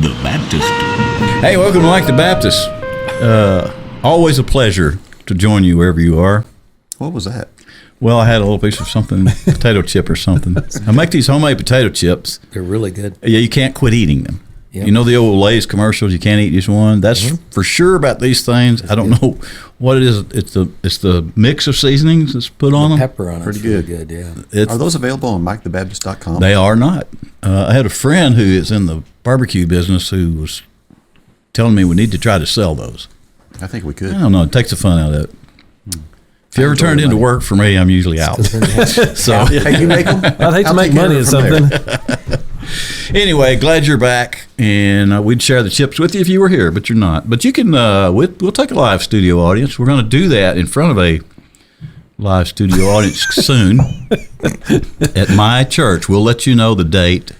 the Baptist. Hey, welcome to Like the Baptist. Always a pleasure to join you wherever you are. What was that? Well, I had a little piece of something, potato chip or something. I make these homemade potato chips. They're really good. Yeah, you can't quit eating them. Yep. You know the old Lay's commercials, you can't eat just one? That's for sure about these things. I don't know what it is. It's the mix of seasonings that's put on them. Pepper on it. Pretty really good. Yeah. Are those available on MikeTheBaptist.com? They are not. I had a friend who is in the barbecue business who was telling me we need to try to sell those. I think we could. I don't know. It takes the fun out of it. If you ever turned into work for me, I'm usually out. So Hey, you make them? I'd hate to make money at something. anyway, glad you're back, and we'd share the chips with you if you were here, but you're not. But you can. We'll take a live studio audience. We're going to do that in front of a live studio audience soon at my church. We'll let you know the date.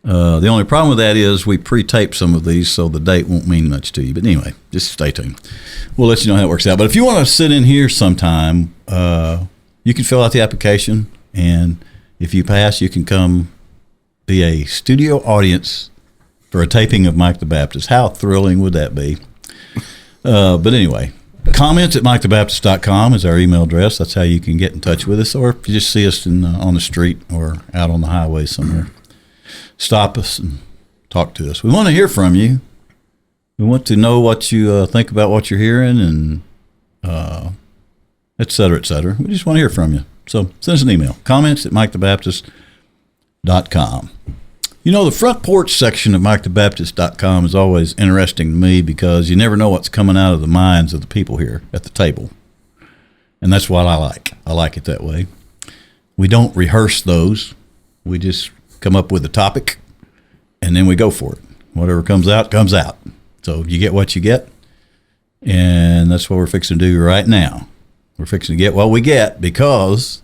The only problem with that is we pre-tape some of these, so the date won't mean much to you. But anyway, just stay tuned. We'll let you know how it works out. But if you want to sit in here sometime, you can fill out the application, and if you pass, you can come be a studio audience for a taping of Mike the Baptist. How thrilling would that be? But anyway, comments at MikeTheBaptist.com is our email address. That's how you can get in touch with us, or if you just see us on the street or out on the highway somewhere. Stop us and talk to us. We want to hear from you. We want to know what you think about what you're hearing, and et cetera, et cetera. We just want to hear from you. So send us an email. Comments at MikeTheBaptist.com. You know, the front porch section of MikeTheBaptist.com is always interesting to me because you never know what's coming out of the minds of the people here at the table. And that's what I like. I like it that way. We don't rehearse those. We just come up with a topic, and then we go for it. Whatever comes out, comes out. So you get what you get, and that's what we're fixing to do right now. We're fixing to get what we get because,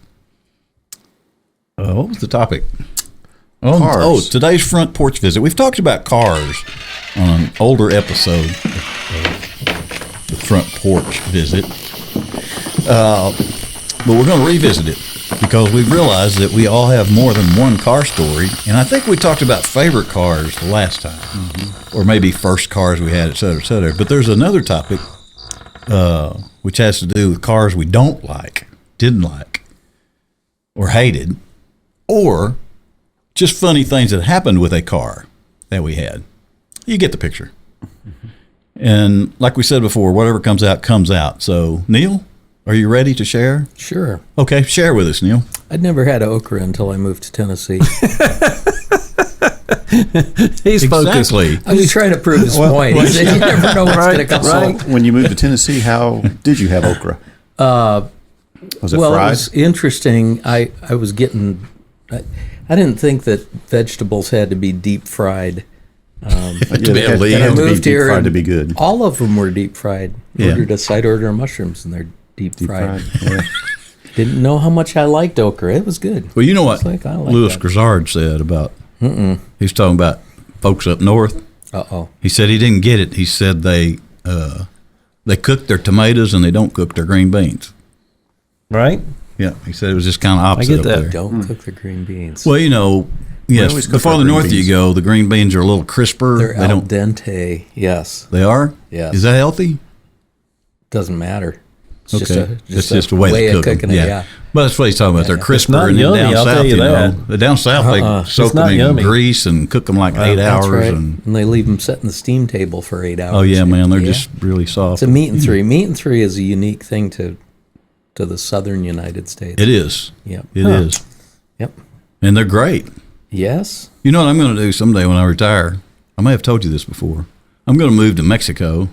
what was the topic? Cars. Today's front porch visit. We've talked about cars on an older episode of the front porch visit, but we're going to revisit it because we've realized that we all have more than one car story, and I think we talked about favorite cars the last time, or maybe first cars we had, et cetera, et cetera. But there's another topic which has to do with cars we don't like, didn't like, or hated, or just funny things that happened with a car that we had. You get the picture. And like we said before, whatever comes out, comes out. So, Neil, are you ready to share? Sure. Okay, share with us, Neil. I'd never had okra until I moved to Tennessee. He's focused. Exactly. I was trying to prove his point. He said, you never know what's going to come out. When you moved to Tennessee, how did you have okra? Was it Well, fried? it was interesting. I was getting... I didn't think that vegetables had to be deep fried. They had And I to be moved deep here, fried and to be good. all of them were deep fried. Yeah. Ordered a side order of mushrooms, and they're deep fried. Yeah. Didn't know how much I liked okra. It was good. Well, you know what It's like, I like Louis that. Grizzard said about, he's talking about folks up north. Uh-oh. He said he didn't get it. He said they cook their tomatoes and they don't cook their green beans. Right? Yeah, he said it was just kind of opposite get that. up there. Don't cook the green beans. Well, you know, yes, always the cook our farther green north you beans. go, the green beans are a little crisper. They're They al don't. dente. Yes. They are. Yes. Is that healthy? Doesn't matter. It's Okay, just it's a way way to of cook cooking them. it. Yeah. But that's what he's talking about. They're yeah. crisper, not and then yummy, down I'll south, tell you know, that. the down south they soak It's them not in yummy. grease and cook them like 8 That's hours. right. And And they leave them set in the steam table for 8 hours. oh yeah, man, they're Yeah. just really soft. It's a meat and three. Meat and three is a unique thing to the southern United States. It is. Yep. It is, Yep. and they're great. Yes. You know what I'm going to do someday when I retire? I may have told you this before. I'm going to move to Mexico,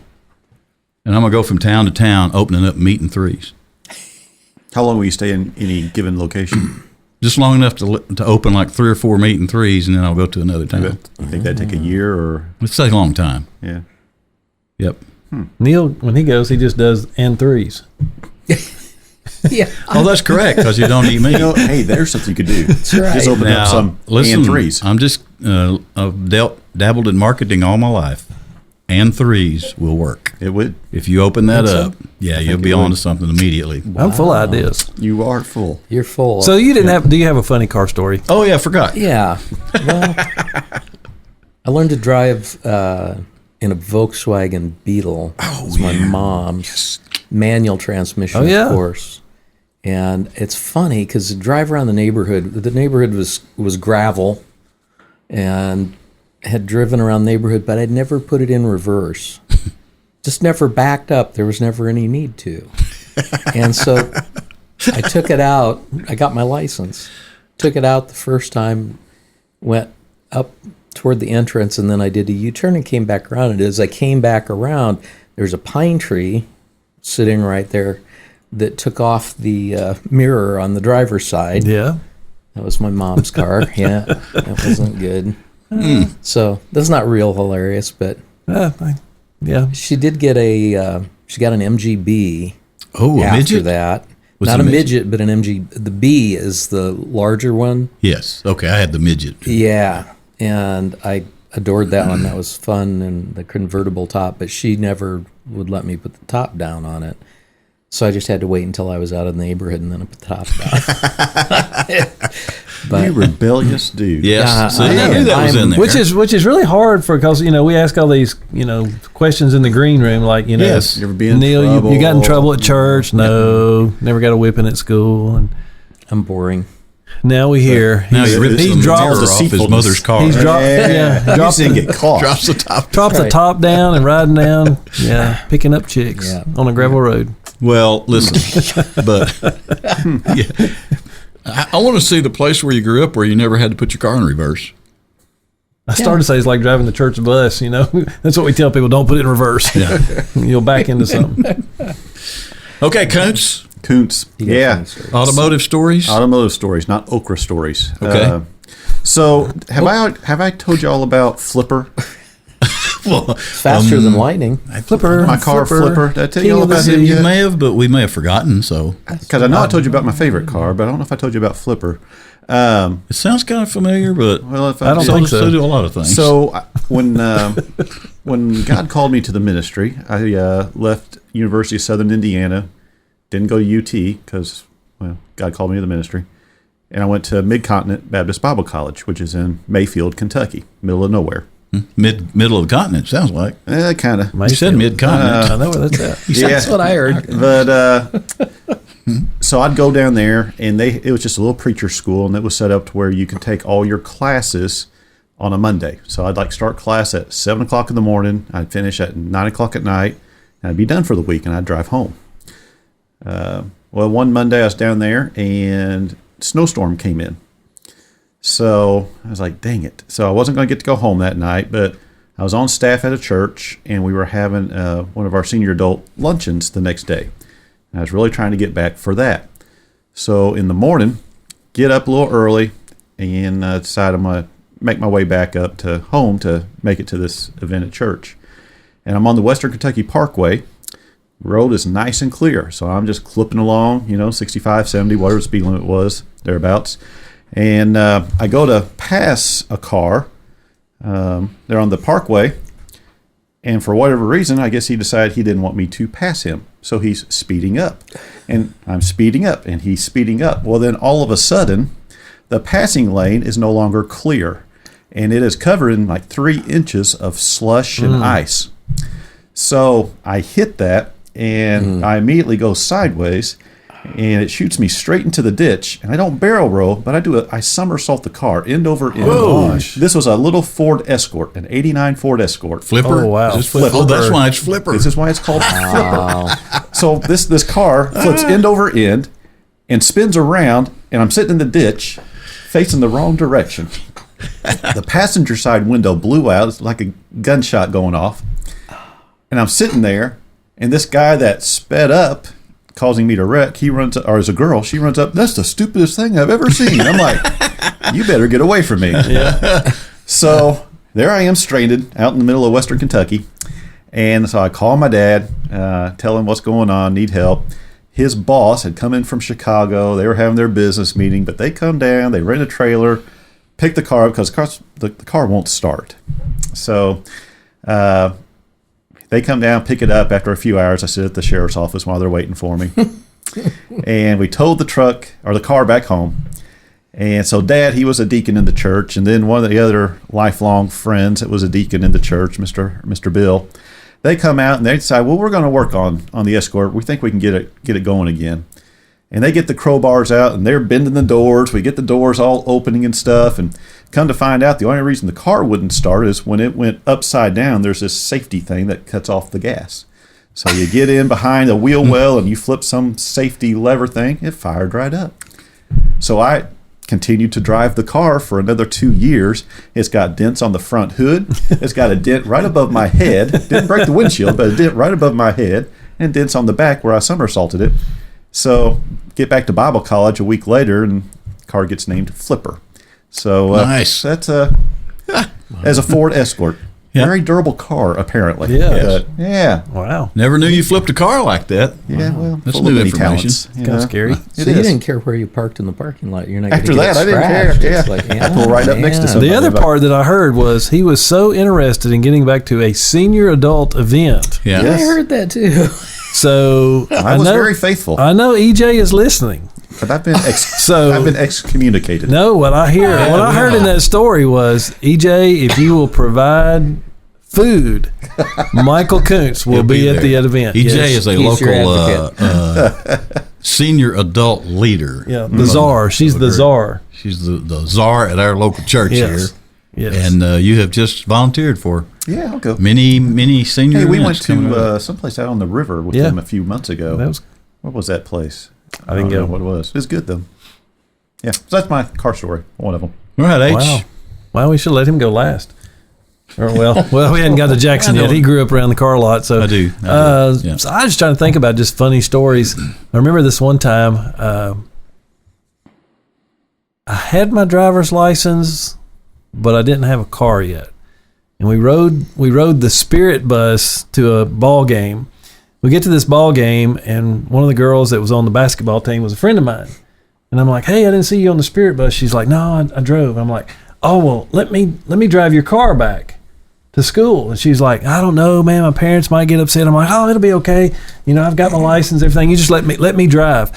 and I'm going to go from town to town opening up meat and threes. How long will you stay in any given location? Just long enough to open like 3 or 4 meat and threes, and then I'll go to another town. You think that'd take a year or? It's a long time. Yeah. Yep. Neil, when he goes, he just does N3s. Yeah. Oh, that's correct, because you don't eat meat. You know, hey, there's something you could do. That's right. Just open Now, up some listen, and-threes. I'm just I've dabbled in marketing all my life, and threes will work. It would. If you open that Think up, yeah, you'll think be it on would. to something immediately. I'm full of ideas. You are full. You're full. So you didn't have? Do you have a funny car story? Oh yeah, I forgot. yeah. Well, I learned to drive in a Volkswagen Beetle. It was my mom's manual transmission, of course. And it's funny because the drive around the neighborhood was gravel, and had driven around the neighborhood, but I'd never put it in reverse. Just never backed up. There was never any need to. And so I took it out. I got my license. Took it out the first time, went up toward the entrance, and then I did a U-turn and came back around. And as I came back around, there's a pine tree sitting right there that took off the mirror on the driver's side. Yeah. That was my mom's car. Yeah, that wasn't good. So that's not real hilarious, but yeah. she did get she got an MGB. Oh, a after midget? that. Was Not it a a midget, but an MG. The B is the larger one. Yes. Okay, I had the midget. Yeah, and I adored that one. That was fun, and the convertible top, but she never would let me put the top down on it. So I just had to wait until I was out of the neighborhood, and then I put the top down. But, You rebellious dude. Yes. See, I knew that was in there. Which is really hard because we ask all these questions in the green room, like Yes. You ever been in Neil, trouble? you got in trouble at church? No, never got a whipping at school. And I'm boring. now we hear Now he ripped he's some dropped marker off his deceitfulness. mother's car. He's dropped You dropped didn't get caught. Drops the top. the Right. top down and riding down, picking up chicks Yeah. on a gravel road. Well, listen, but yeah. I want to see the place where you grew up where you never had to put your car in reverse. I started to say it's like driving the church bus. That's what we tell people: don't put it in reverse. Yeah. You'll back into something. Okay, Koontz, Koontz. You got Yeah. funny stories. automotive stories. Automotive stories, not okra stories. Okay. So have I told you all about Flipper? Well, Faster than lightning. Flipper, My car Flipper. Did I tell you all about him you yet? may have, but we may have forgotten. So Because I know I told you about my favorite car, but I don't know if I told you about Flipper. it sounds kind of familiar, but Well, if I don't so, think so. so do a lot of things. So when God called me to the ministry, I left University of Southern Indiana, didn't go to UT because God called me to the ministry, and I went to Mid-Continent Baptist Bible College, which is in Mayfield, Kentucky, middle of nowhere. middle of the continent sounds like. Kind of. You said mid-continent. I know where that's at. That's what I heard. But so I'd go down there, and it was just a little preacher school, and it was set up to where you could take all your classes on a Monday. So I'd start class at 7 o'clock in the morning. I'd finish at 9 o'clock at night, and I'd be done for the week, and I'd drive home. Well, one Monday I was down there, and snowstorm came in. So I was like, dang it. So I wasn't going to get to go home that night, but I was on staff at a church, and we were having one of our senior adult luncheons the next day. And I was really trying to get back for that. So in the morning, get up a little early, and decide I'm going to make my way back up to home to make it to this event at church. And I'm on the Western Kentucky Parkway. Road is nice and clear, so I'm just clipping along, 65, 70, whatever the speed limit was, thereabouts. And I go to pass a car. They're on the parkway, and for whatever reason, I guess he decided he didn't want me to pass him. So he's speeding up, and I'm speeding up, and he's speeding up. Well, then all of a sudden, the passing lane is no longer clear, and it is covered in 3 inches of slush and ice. So I hit that, and I immediately go sideways, and it shoots me straight into the ditch. And I don't barrel roll, but I somersault the car end over end. Oh, gosh. This was a little Ford Escort, an '89 Ford Escort. Flipper. Oh, wow. Is this Flipper? Oh, that's why it's Flipper. This is why it's called Flipper. So this car flips end over end and spins around, and I'm sitting in the ditch facing the wrong direction. The passenger side window blew out. It's like a gunshot going off. And I'm sitting there, and this guy that sped up, causing me to wreck, he runs up, or as a girl, she runs up, that's the stupidest thing I've ever seen. I'm like, you better get away from me. Yeah. So there I am stranded out in the middle of Western Kentucky. And so I call my dad, tell him what's going on, need help. His boss had come in from Chicago. They were having their business meeting, but they come down, they rent a trailer, pick the car up because the car won't start. So they come down, pick it up. After a few hours, I sit at the sheriff's office while they're waiting for me. And we towed the car back home. And so Dad, he was a deacon in the church, and then one of the other lifelong friends that was a deacon in the church, Mr. Bill, they come out and they decide, well, we're going to work on the Escort. We think we can get it going again. And they get the crowbars out and they're bending the doors. We get the doors all opening and stuff. And come to find out, the only reason the car wouldn't start is when it went upside down, there's this safety thing that cuts off the gas. So you get in behind a wheel well and you flip some safety lever thing, it fired right up. So I continued to drive the car for another 2 years. It's got dents on the front hood. It's got a dent right above my head. Didn't break the windshield, but a dent right above my head. And dents on the back where I somersaulted it. So get back to Bible college a week later, and the car gets named Flipper. So nice. That's as a Ford Escort. Yeah. Very durable car, apparently. Yeah. Yeah. Wow. Never knew you flipped a car like that. Yeah, well, That's full of new many information. talents, Kind of scary. So It you is. didn't care where you parked in the parking lot. You're not After gonna get that, I didn't care. scratched. Yeah. It's like, I pull right up next to somebody. The other part that I heard was he was so interested in getting back to a senior adult event. Yeah. Yes. I heard that too. So I was very faithful, I know EJ is listening. but I've been So- I've been excommunicated. No, what I heard in that story was EJ, if you will provide food, Michael Koontz will He'll be at there. the event. EJ Yes. is a He's your local senior adult leader. Yeah, the czar. She's the czar. She's the czar at our local church Yes. here. Yes. And you have just volunteered for Yeah, I'll go. many senior Hey, we went events coming up. to someplace out on the river with Yeah. them a few months ago. That was What was that place? I didn't don't go. know what it was. It was good though. Yeah, so that's my car story. One of them. All right, H. wow. Well, we should let him go last. Or well, we hadn't got to Jackson yet. He grew up around the car lot, so I do. Yeah. So I was just trying to think about just funny stories. I remember this one time. I had my driver's license, but I didn't have a car yet, and we rode the Spirit bus to a ball game. We get to this ball game, and one of the girls that was on the basketball team was a friend of mine. And I'm like, hey, I didn't see you on the Spirit bus. She's like, no, I drove. I'm like, oh, well, let me drive your car back to school. And she's like, I don't know, man, my parents might get upset. I'm like, oh, it'll be okay. You know, I've got my license, everything. You just let me drive.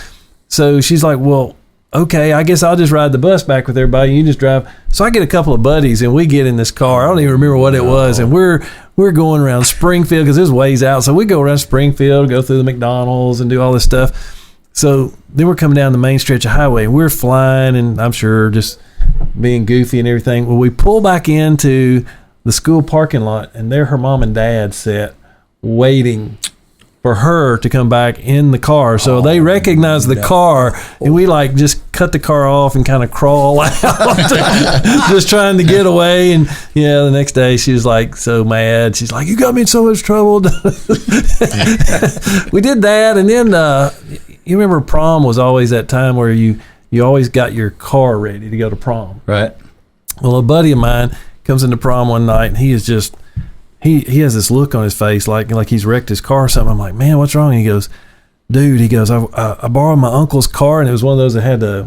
So she's like, well, okay, I guess I'll just ride the bus back with everybody. You just drive. So I get a couple of buddies, and we get in this car. I don't even remember what it was. And we're going around Springfield because it was ways out. So we go around Springfield, go through the McDonald's and do all this stuff. So then we're coming down the main stretch of highway, and we're flying, and I'm sure just being goofy and everything. Well, we pull back into the school parking lot, and there her mom and dad sat waiting for her to come back in the car. So they recognize the car, and we like just cut the car off and kind of crawl out, just trying to get away. And yeah, the next day she was like so mad. She's like, you got me in so much trouble. We did that. And then you remember prom was always that time where you always got your car ready to go to prom. Right. Well, a buddy of mine comes into prom one night, and he is just he has this look on his face like he's wrecked his car or something. I'm like, man, what's wrong? And he goes, dude, I borrowed my uncle's car, and it was one of those that had the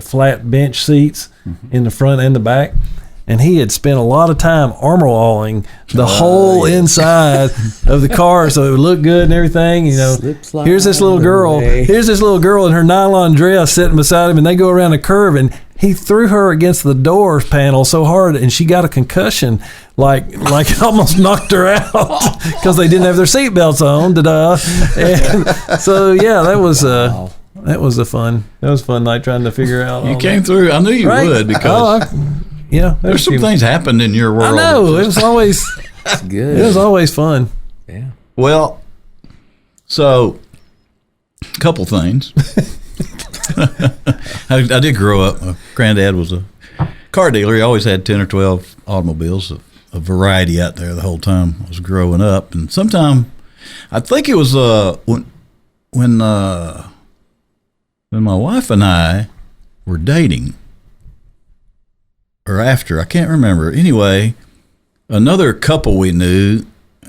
flat bench seats in the front and the back. And he had spent a lot of time armor walling the whole inside of the car so it would look good and everything. You know, here's this little girl in her nylon dress sitting beside him, and they go around a curve, and he threw her against the door panel so hard, and she got a concussion, like it almost knocked her out because they didn't have their seatbelts on. And so yeah, that was a fun night trying to figure out. You came through. I knew you would because there's some things happened in your world. I know it was always Good. it was always fun. Yeah. Well, so a couple things. I did grow up. My granddad was a car dealer. He always had 10 or 12 automobiles, a variety out there the whole time I was growing up. And sometime, I think it was when my wife and I were dating, or after, I can't remember. Anyway, another couple we knew,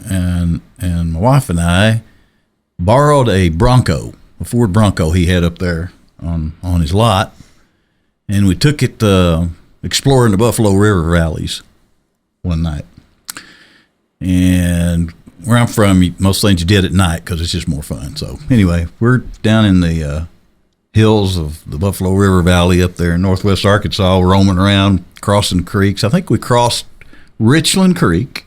and my wife and I borrowed a Ford Bronco he had up there on his lot, and we took it exploring the Buffalo River valleys one night. And where I'm from, most things you did at night because it's just more fun. So anyway, we're down in the hills of the Buffalo River Valley up there in northwest Arkansas, roaming around, crossing creeks. I think we crossed Richland Creek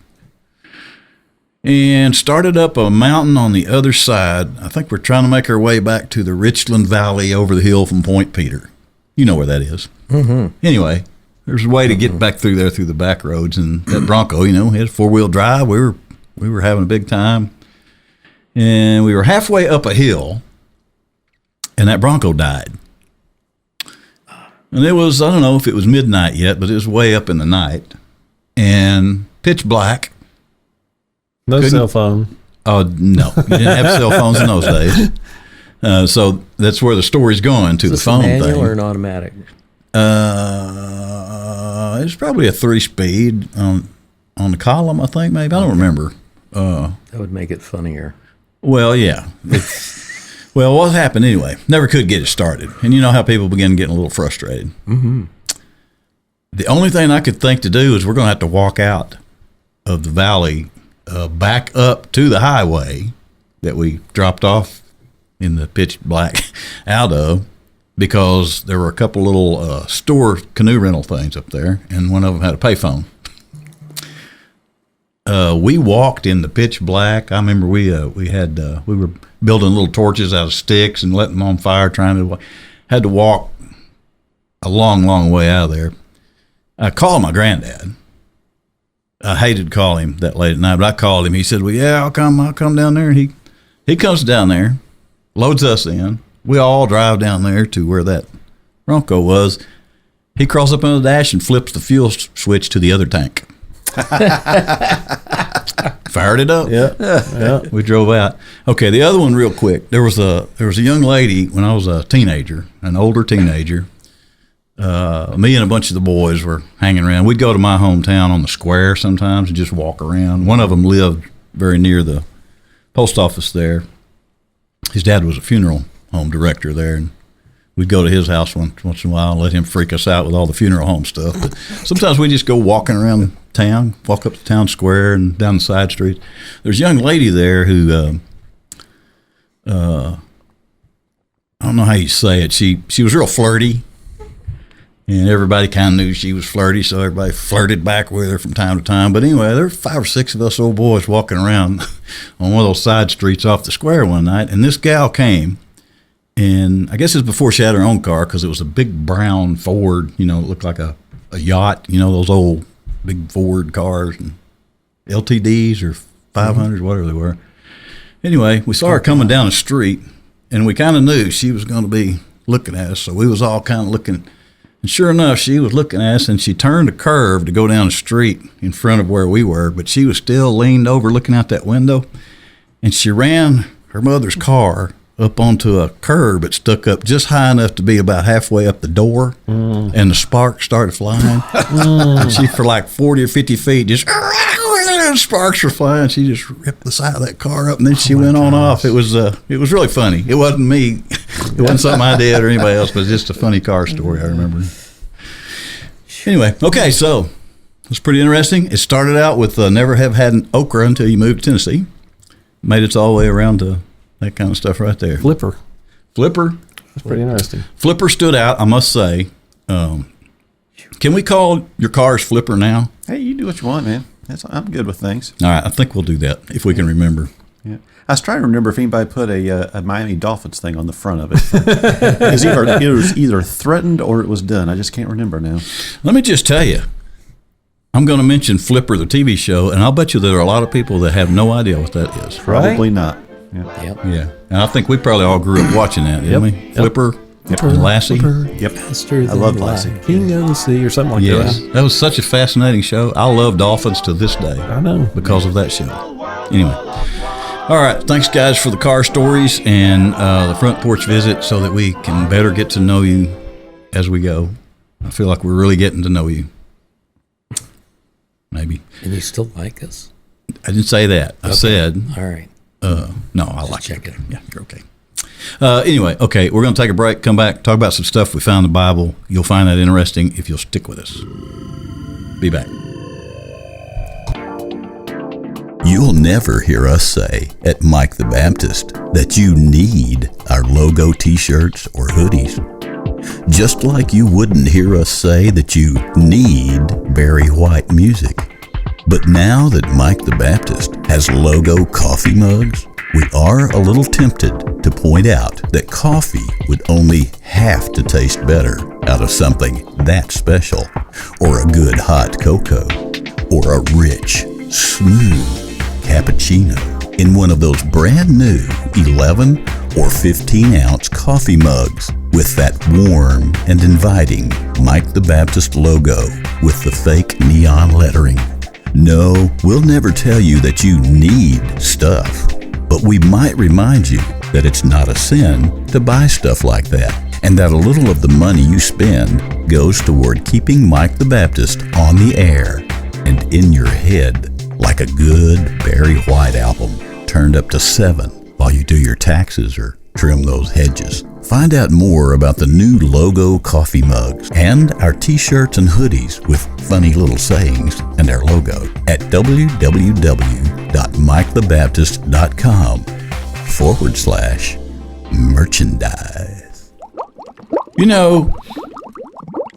and started up a mountain on the other side. I think we're trying to make our way back to the Richland Valley over the hill from Point Peter. You know where that is. Mm-hmm. Anyway, there's a way to get back through there through the back roads, and that Bronco, you know, had 4-wheel drive. We were having a big time, and we were halfway up a hill, and that Bronco died. And it was, I don't know if it was midnight yet, but it was way up in the night, and pitch black. No cell phone. Oh, no. You didn't have cell phones in those days. So that's where the story's going, to the phone thing. Is this a manual or an automatic? It's probably a 3-speed on the column, I think, maybe. I don't remember. That would make it funnier. Well, yeah. Well, what happened anyway? Never could get it started. And you know how people begin getting a little frustrated. Mm-hmm. The only thing I could think to do is we're going to have to walk out of the valley, back up to the highway that we dropped off in the pitch black out of, because there were a couple little store canoe rental things up there, and one of them had a payphone. We walked in the pitch black. I remember we were building little torches out of sticks and letting them on fire, had to walk a long way out of there. I called my granddad. I hated to call him that late at night, but I called him. He said, well, yeah, I'll come down there. And he comes down there, loads us in. We all drive down there to where that Bronco was. He crawls up on the dash and flips the fuel switch to the other tank. Fired it up. Yeah. We drove out. Okay, the other one real quick. There was a young lady when I was a teenager, an older teenager. Me and a bunch of the boys were hanging around. We'd go to my hometown on the square sometimes and just walk around. One of them lived very near the post office there. His dad was a funeral home director there, and we'd go to his house once in a while and let him freak us out with all the funeral home stuff. But sometimes we just go walking around town, walk up to town square and down the side streets. There's a young lady there who, I don't know how you say it. She was real flirty. And everybody kind of knew she was flirty, so everybody flirted back with her from time to time. But anyway, there were 5 or 6 of us old boys walking around on one of those side streets off the square one night, and this gal came, and I guess it was before she had her own car, because it was a big brown Ford, you know, it looked like a yacht, you know, those old big Ford cars, and LTDs or 500s, whatever they were. Anyway, we saw her coming down the street, and we kind of knew she was going to be looking at us, so we was all kind of looking. And sure enough, she was looking at us, and she turned a curve to go down the street in front of where we were, but she was still leaned over looking out that window, and she ran her mother's car up onto a curb that stuck up just high enough to be about halfway up the door, and the sparks started flying. And she, for like 40 or 50 feet, just sparks were flying. She just ripped the side of that car up, and then she went on off. It was really funny. It wasn't me. It wasn't something I did or anybody else, but it's just a funny car story I remember. Anyway, okay, so it's pretty interesting. It started out with never have had an okra until you moved to Tennessee. Made its all the way around to that kind of stuff right there. Flipper. That's pretty interesting. Flipper stood out, I must say. Can we call your cars Flipper now? Hey, you do what you want, man. I'm good with things. All right, I think we'll do that if we can remember. Yeah, I was trying to remember if anybody put a Miami Dolphins thing on the front of it. It was either threatened or it was done. I just can't remember now. Let me just tell you, I'm going to mention Flipper, the TV show, and I'll bet you there are a lot of people that have no idea what that is. Probably not. Yeah. Yep. Yeah, and I think we probably all grew up watching that, didn't we? Yep. Flipper. Yep. And Lassie. Yep. I love Lassie. King of the Sea or something like yes. that. That was such a fascinating show. I love dolphins to this day. I know. Because of that show. Anyway. All right. Thanks, guys, for the car stories and the front porch visit so that we can better get to know you as we go. I feel like we're really getting to know you. Maybe. And you still like us? I didn't say that. I said. All right. No, I like check it. Yeah, you're okay. Anyway, okay, we're going to take a break, come back, talk about some stuff we found in the Bible. You'll find that interesting if you'll stick with us. Be back. You'll never hear us say at Mike the Baptist that you need our logo t-shirts or hoodies. Just like you wouldn't hear us say that you need Barry White music. But now that Mike the Baptist has logo coffee mugs, we are a little tempted to point out that coffee would only have to taste better out of something that special, or a good hot cocoa, or a rich, smooth cappuccino in one of those brand new 11 or 15 ounce coffee mugs with that warm and inviting Mike the Baptist logo with the fake neon lettering. No, we'll never tell you that you need stuff, but we might remind you that it's not a sin to buy stuff like that, and that a little of the money you spend goes toward keeping Mike the Baptist on the air and in your head like a good Barry White album turned up to 7 while you do your taxes or trim those hedges. Find out more about the new logo coffee mugs and our t-shirts and hoodies with funny little sayings and our logo at www.mikethebaptist.com/merchandise. You know,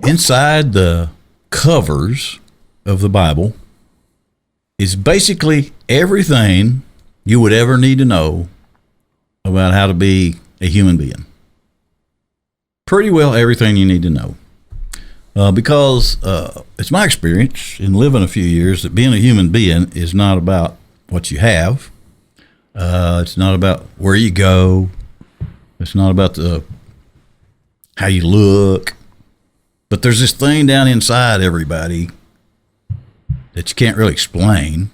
inside the covers of the Bible is basically everything you would ever need to know about how to be a human being. Pretty well everything you need to know. Because it's my experience in living a few years that being a human being is not about what you have. It's not about where you go. It's not about how you look. But there's this thing down inside everybody that you can't really explain.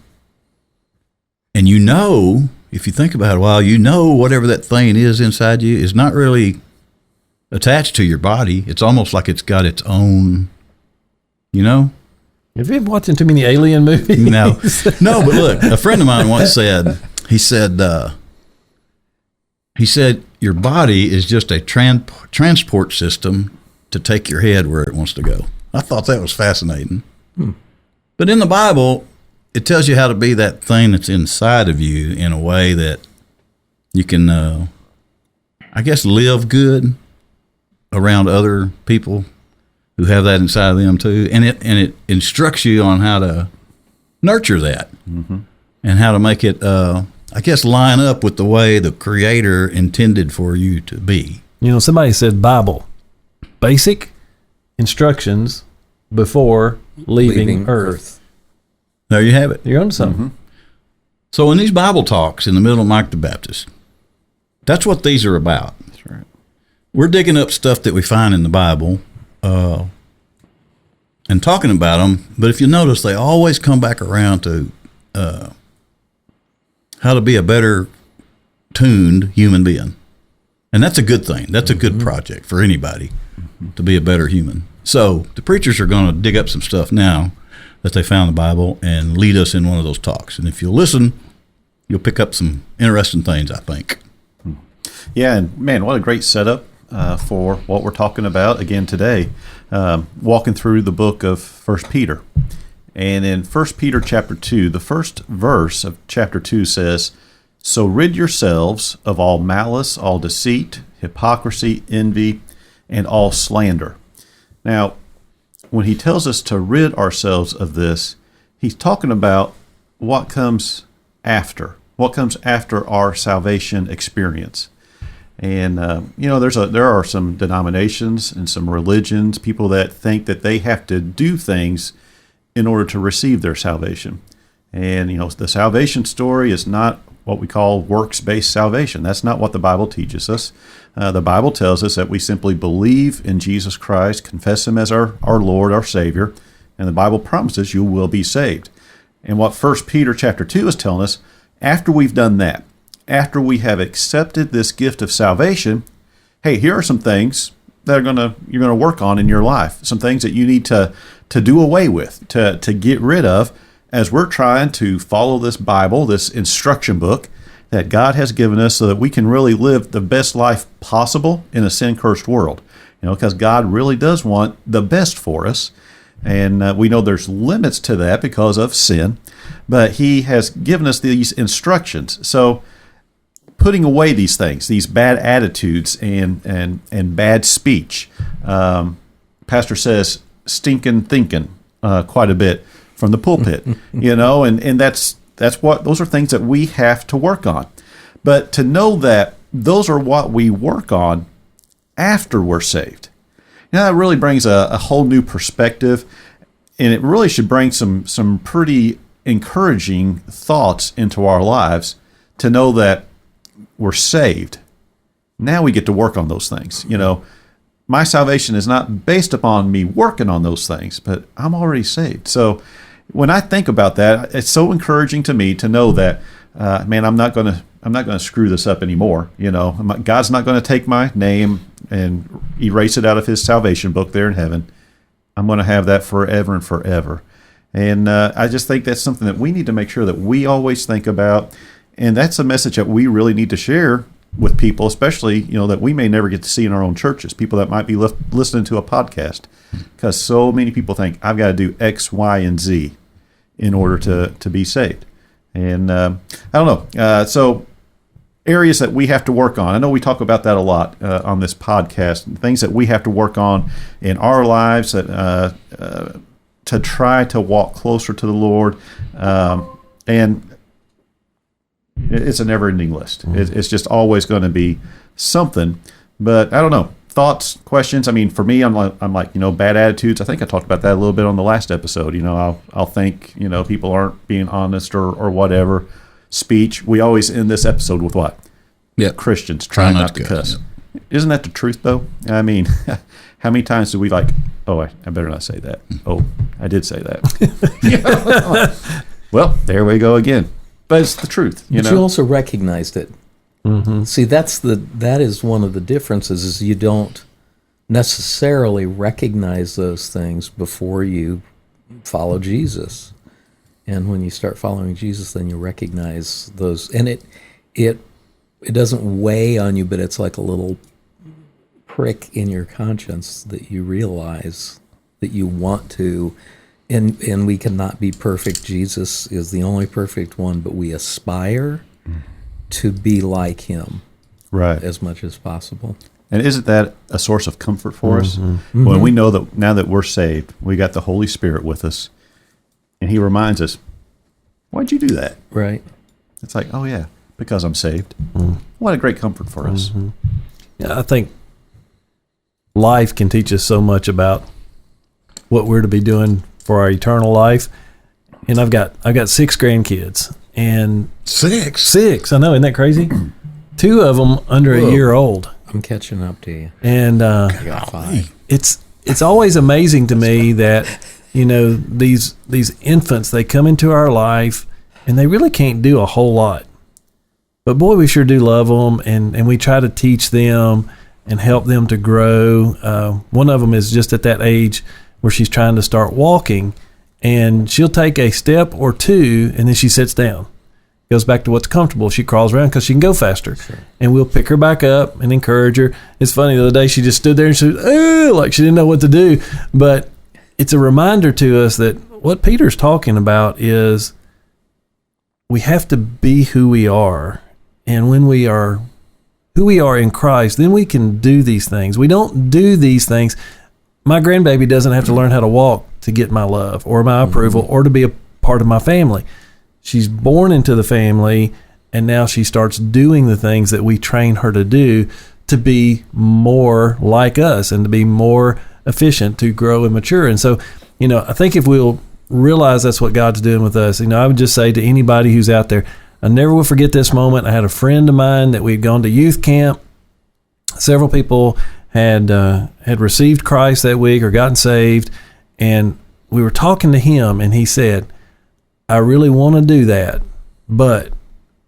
And you know, if you think about it a while, you know whatever that thing is inside you is not really attached to your body. It's almost like it's got its own, you know? Have you been watching too many alien movies? No, but look, a friend of mine once said, he said, your body is just a transport system to take your head where it wants to go. I thought that was fascinating. But in the Bible, it tells you how to be that thing that's inside of you in a way that you can, I guess, live good around other people who have that inside of them too. And it instructs you on how to nurture that and how to make it, I guess, line up with the way the Creator intended for you to be. You know, somebody said Bible, basic instructions before leaving Earth. There you have it. You're onto something. So in these Bible talks in the middle of Mike the Baptist, that's what these are about. That's right. We're digging up stuff that we find in the Bible and talking about them. But if you notice, they always come back around to how to be a better tuned human being. And that's a good thing. That's a good project for anybody to be a better human. So the preachers are going to dig up some stuff now that they found in the Bible and lead us in one of those talks. And if you'll listen, you'll pick up some interesting things, I think. Yeah, and man, what a great setup for what we're talking about again today. Walking through the book of 1 Peter. And in 1 Peter chapter 2, the first verse of chapter 2 says, "So rid yourselves of all malice, all deceit, hypocrisy, envy, and all slander." Now, when he tells us to rid ourselves of this, he's talking about what comes after our salvation experience. And there are some denominations and some religions, people that think that they have to do things in order to receive their salvation. And the salvation story is not what we call works-based salvation. That's not what the Bible teaches us. The Bible tells us that we simply believe in Jesus Christ, confess Him as our Lord, our Savior, and the Bible promises you will be saved. And what 1 Peter chapter 2 is telling us, after we've done that, after we have accepted this gift of salvation, hey, here are some things that you're gonna work on in your life, some things that you need to do away with, to get rid of, as we're trying to follow this Bible, this instruction book that God has given us so that we can really live the best life possible in a sin-cursed world. Because God really does want the best for us. And we know there's limits to that because of sin, but he has given us these instructions. So putting away these things, these bad attitudes and bad speech. Pastor says stinking thinking quite a bit from the pulpit, and those are things that we have to work on. But to know that those are what we work on after we're saved, that really brings a whole new perspective, and it really should bring some pretty encouraging thoughts into our lives to know that we're saved. Now we get to work on those things. My salvation is not based upon me working on those things, but I'm already saved. So when I think about that, it's so encouraging to me to know that, man, I'm not going to screw this up anymore. God's not going to take my name and erase it out of his salvation book there in heaven. I'm going to have that forever and forever. And I just think that's something that we need to make sure that we always think about. And that's a message that we really need to share with people, especially, that we may never get to see in our own churches, people that might be listening to a podcast, because so many people think I've got to do X, Y, and Z in order to be saved. And I don't know. So areas that we have to work on. I know we talk about that a lot on this podcast, things that we have to work on in our lives that to try to walk closer to the Lord. And it's a never-ending list. It's just always going to be something. But I don't know. Thoughts, questions? I mean, for me, I'm like, bad attitudes. I think I talked about that a little bit on the last episode. I'll think, people aren't being honest or whatever. Speech. We always end this episode with what? Yeah. Christians trying not to cuss. Yeah. Isn't that the truth, though? I mean, how many times do we I better not say that. Oh, I did say that. Well, there we go again. But it's the truth, But you also recognized it. Mm-hmm. See, that is one of the differences, is you don't necessarily recognize those things before you follow Jesus. And when you start following Jesus, then you recognize those. And it doesn't weigh on you, but it's like a little prick in your conscience that you realize that you want to. And we cannot be perfect. Jesus is the only perfect one, but we aspire to be like him, right, as much as possible. And isn't that a source of comfort for us? Mm-hmm. When we know that now that we're saved, we got the Holy Spirit with us, and he reminds us, why'd you do that? Right. It's like, oh yeah, because I'm saved. What a great comfort for us. Yeah, I think life can teach us so much about what we're to be doing for our eternal life. And I've got 6 grandkids, and 6. I know, isn't that crazy? 2 of them under a year old. I'm catching up to you. And I got 5. It's always amazing to me that these infants, they come into our life and they really can't do a whole lot, but boy, we sure do love them, and we try to teach them and help them to grow. One of them is just at that age where she's trying to start walking, and she'll take a step or 2, and then she sits down. Goes back to what's comfortable. She crawls around because she can go faster. Sure. And we'll pick her back up and encourage her. It's funny, the other day she just stood there and she was, like she didn't know what to do. But it's a reminder to us that what Peter's talking about is we have to be who we are. And when we are who we are in Christ, then we can do these things. We don't do these things. My grandbaby doesn't have to learn how to walk to get my love or my approval or to be a part of my family. She's born into the family, and now she starts doing the things that we train her to do to be more like us and to be more efficient, to grow and mature. And so, I think if we'll realize that's what God's doing with us, I would just say to anybody who's out there, I never will forget this moment. I had a friend of mine that we'd gone to youth camp. Several people had received Christ that week or gotten saved, and we were talking to him, and he said, I really want to do that, but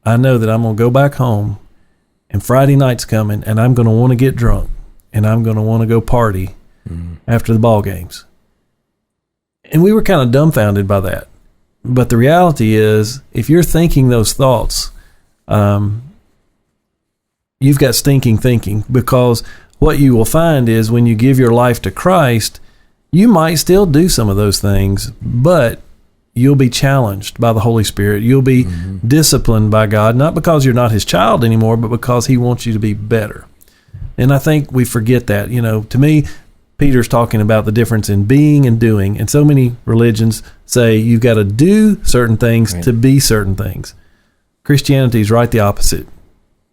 I know that I'm going to go back home, and Friday night's coming, and I'm going to want to get drunk, and I'm going to want to go party after the ball games. And we were kind of dumbfounded by that. But the reality is, if you're thinking those thoughts, you've got stinking thinking, because what you will find is when you give your life to Christ, you might still do some of those things, but you'll be challenged by the Holy Spirit. You'll be disciplined by God, not because you're not his child anymore, but because he wants you to be better. And I think we forget that. To me, Peter's talking about the difference in being and doing. And so many religions say you've got to do certain things to be certain things. Christianity is right the opposite.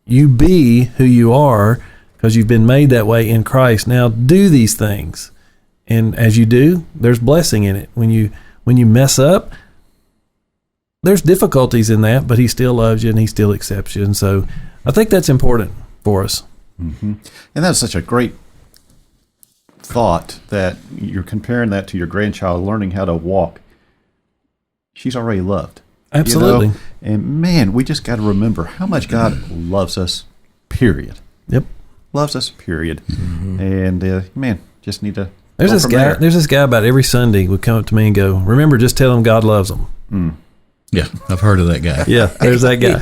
You be who you are because you've been made that way in Christ. Now do these things. And as you do, there's blessing in it. When you mess up, there's difficulties in that, but he still loves you and he still accepts you. And so I think that's important for us. Mm-hmm. And that's such a great thought that you're comparing that to your grandchild learning how to walk. She's already loved. Absolutely. And man, we just got to remember how much God loves us, period. Yep. Loves us, period. Mm-hmm. And man, just need to There's this guy about every Sunday would come up to me and go, remember, just tell him God loves them. Mm. Yeah, I've heard of that guy. Yeah, there's that guy.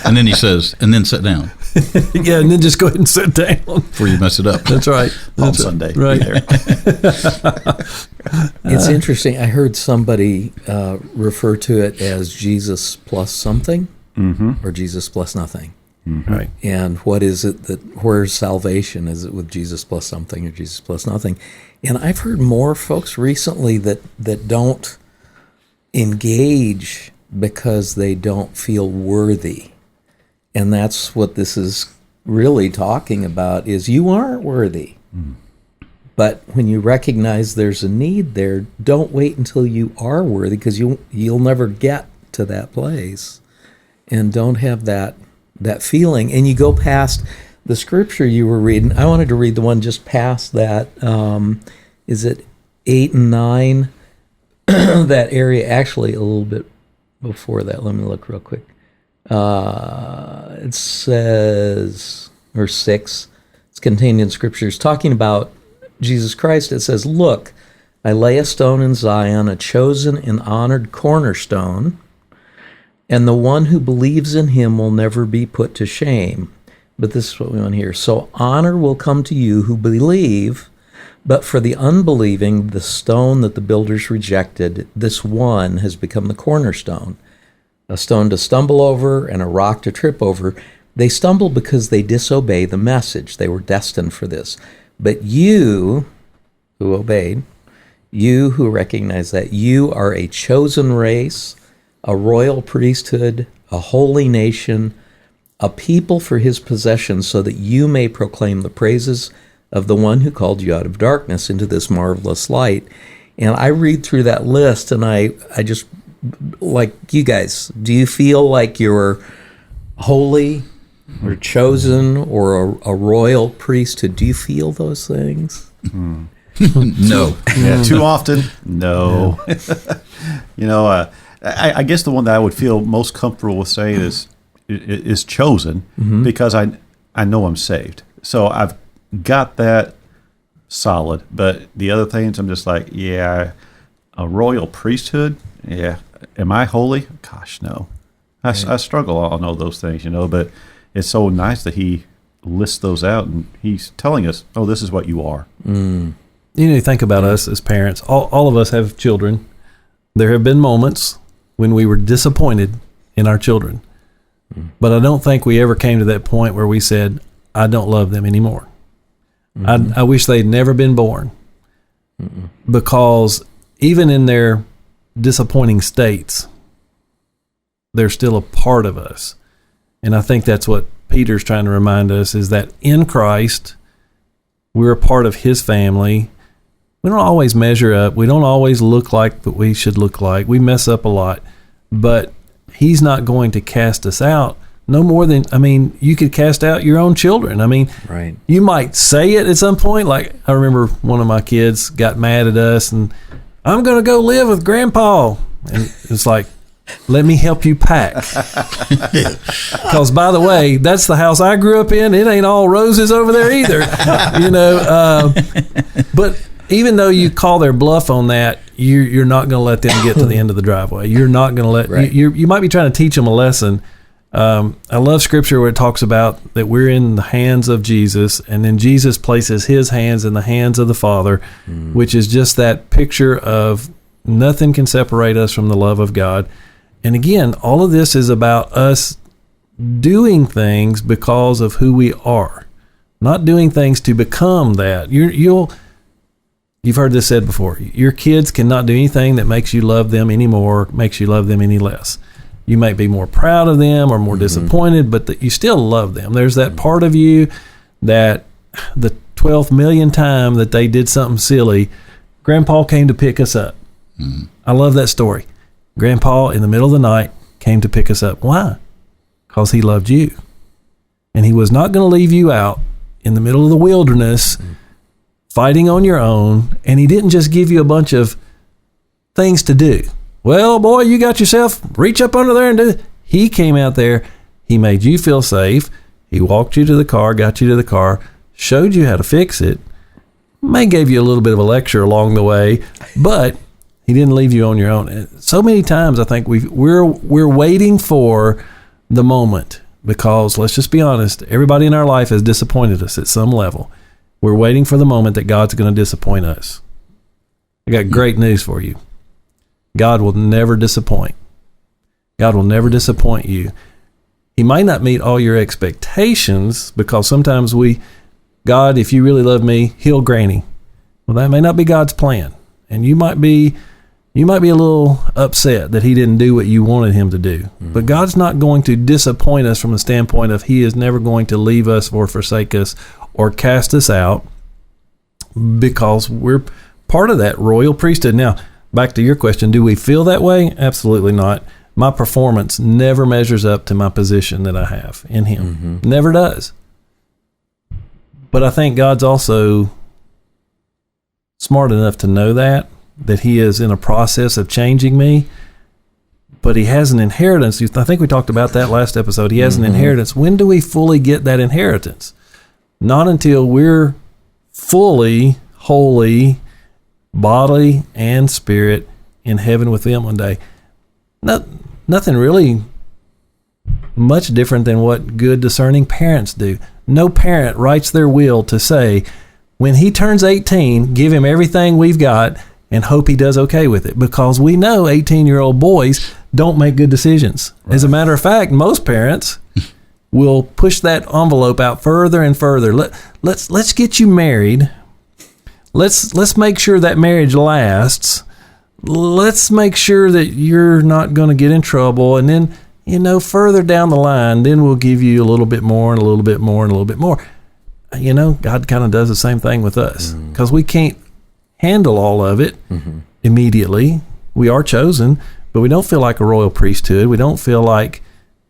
And then he says, and then sit down. Yeah, and then just go ahead and sit down. Before you mess it up. That's right. On Sunday. Right. It's interesting. I heard somebody refer to it as Jesus plus something or Jesus plus nothing. Mm-hmm. Right. And what is it where's salvation? Is it with Jesus plus something or Jesus plus nothing? And I've heard more folks recently that don't engage because they don't feel worthy. And that's what this is really talking about, is you aren't worthy. Mm. But when you recognize there's a need there, don't wait until you are worthy, because you'll never get to that place. And don't have that feeling. And you go past the scripture you were reading. I wanted to read the one just past that. Is it 8 and 9? That area, actually a little bit before that. Let me look real quick. It says, or 6, it's contained in scriptures, talking about Jesus Christ. It says, look, I lay a stone in Zion, a chosen and honored cornerstone, and the one who believes in him will never be put to shame. But this is what we want to hear. So honor will come to you who believe, but for the unbelieving, the stone that the builders rejected, this one has become the cornerstone, a stone to stumble over and a rock to trip over. They stumble because they disobey the message. They were destined for this. But you who obeyed, you who recognize that you are a chosen race, a royal priesthood, a holy nation, a people for his possession, so that you may proclaim the praises of the one who called you out of darkness into this marvelous light. And I read through that list, and I just, like you guys, do you feel like you're holy or chosen or a royal priesthood? Do you feel those things? No. Yeah, too often, no. I guess the one that I would feel most comfortable with saying is chosen, because I know I'm saved. So I've got that solid. But the other things, I'm just like, yeah, a royal priesthood, yeah. Am I holy? Gosh, no. I struggle on all those things, but it's so nice that he lists those out, and he's telling us, oh, this is what you are. You think about us as parents. All of us have children. There have been moments when we were disappointed in our children. But I don't think we ever came to that point where we said, I don't love them anymore. I wish they'd never been born. Because even in their disappointing states, they're still a part of us. And I think that's what Peter's trying to remind us, is that in Christ, we're a part of his family. We don't always measure up. We don't always look like what we should look like. We mess up a lot. But he's not going to cast us out no more than, you could cast out your own children. Right. You might say it at some point. Like, I remember one of my kids got mad at us, and I'm going to go live with Grandpa. And it's like, let me help you pack. Because, by the way, that's the house I grew up in. It ain't all roses over there either. But even though you call their bluff on that, you're not going to let them get to the end of the driveway. You're not going to let, right. You might be trying to teach them a lesson. I love scripture where it talks about that we're in the hands of Jesus, and then Jesus places his hands in the hands of the Father, which is just that picture of nothing can separate us from the love of God. And again, all of this is about us doing things because of who we are, not doing things to become that. You've heard this said before. Your kids cannot do anything that makes you love them anymore, makes you love them any less. You might be more proud of them or more disappointed, but that you still love them. There's that part of you that the 12th million time that they did something silly, Grandpa came to pick us up. I love that story. Grandpa, in the middle of the night, came to pick us up. Why? Because he loved you. And he was not going to leave you out in the middle of the wilderness fighting on your own. And he didn't just give you a bunch of things to do. Well, boy, you got yourself, reach up under there and do it. He came out there. He made you feel safe. He walked you to the car, got you to the car, showed you how to fix it. May gave you a little bit of a lecture along the way, but he didn't leave you on your own. So many times I think we're waiting for the moment because, let's just be honest, everybody in our life has disappointed us at some level. We're waiting for the moment that God's going to disappoint us. I got great news for you. God will never disappoint. God will never disappoint you. He might not meet all your expectations because sometimes God, if you really love me, heal Granny. Well, that may not be God's plan. And you might be a little upset that he didn't do what you wanted him to do. But God's not going to disappoint us from the standpoint of he is never going to leave us or forsake us or cast us out because we're part of that royal priesthood. Now, back to your question, do we feel that way? Absolutely not. My performance never measures up to my position that I have in him. Never does. But I think God's also smart enough to know that he is in a process of changing me, but he has an inheritance. I think we talked about that last episode. He has an inheritance. When do we fully get that inheritance? Not until we're fully, holy, body and spirit in heaven with him one day. Nothing really much different than what good discerning parents do. No parent writes their will to say, when he turns 18, give him everything we've got and hope he does okay with it, because we know 18-year-old boys don't make good decisions. Right. As a matter of fact, most parents will push that envelope out further and further. Let's get you married. Let's make sure that marriage lasts. Let's make sure that you're not going to get in trouble. And then, further down the line, then we'll give you a little bit more and a little bit more and a little bit more. God kind of does the same thing with us because we can't handle all of it immediately. We are chosen, but we don't feel like a royal priesthood. We don't feel like,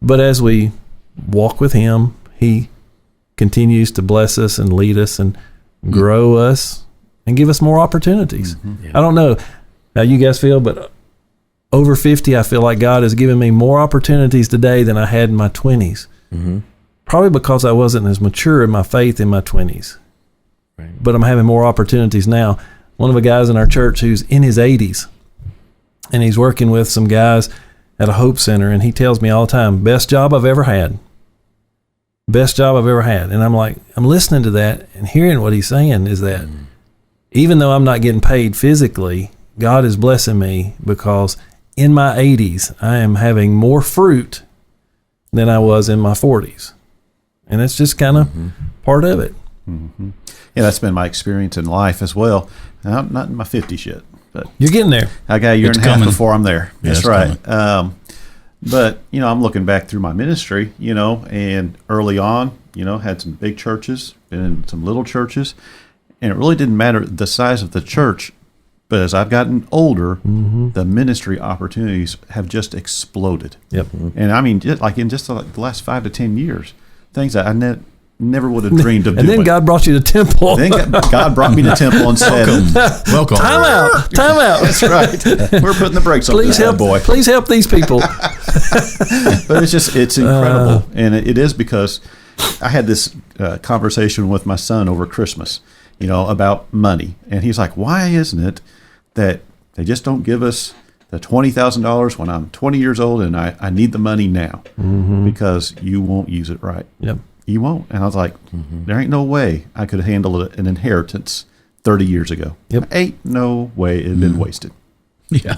but as we walk with him, he continues to bless us and lead us and grow us and give us more opportunities. Yeah. I don't know how you guys feel, but over 50, I feel like God has given me more opportunities today than I had in my 20s. Probably because I wasn't as mature in my faith in my 20s. Right. But I'm having more opportunities now. One of the guys in our church who's in his 80s, and he's working with some guys at a Hope Center, and he tells me all the time, best job I've ever had. Best job I've ever had. And I'm like, I'm listening to that and hearing what he's saying is that even though I'm not getting paid physically, God is blessing me because in my 80s, I am having more fruit than I was in my 40s. And it's just kind of part of it. Yeah, that's been my experience in life as well. I'm not in my 50s yet, but you're getting there. I got a year and a half before I'm there. Yeah, that's right. But I'm looking back through my ministry, and early on, had some big churches, been in some little churches, and it really didn't matter the size of the church. But as I've gotten older, the ministry opportunities have just exploded. Yep. And I mean, in the last 5 to 10 years, things that I never would have dreamed of doing. And then God brought you to Temple. Then God brought me to Temple and said, Welcome. Time out. That's right. We're putting the brakes on please that help, boy. Please help these people. But it's incredible. And it is because I had this conversation with my son over Christmas, about money. And he's like, why isn't it that they just don't give us the $20,000 when I'm 20 years old and I need the money now because you won't use it right. Yep. You won't. And I was like, there ain't no way I could handle an inheritance 30 years ago. Yep. Ain't no way it had been wasted. Yeah.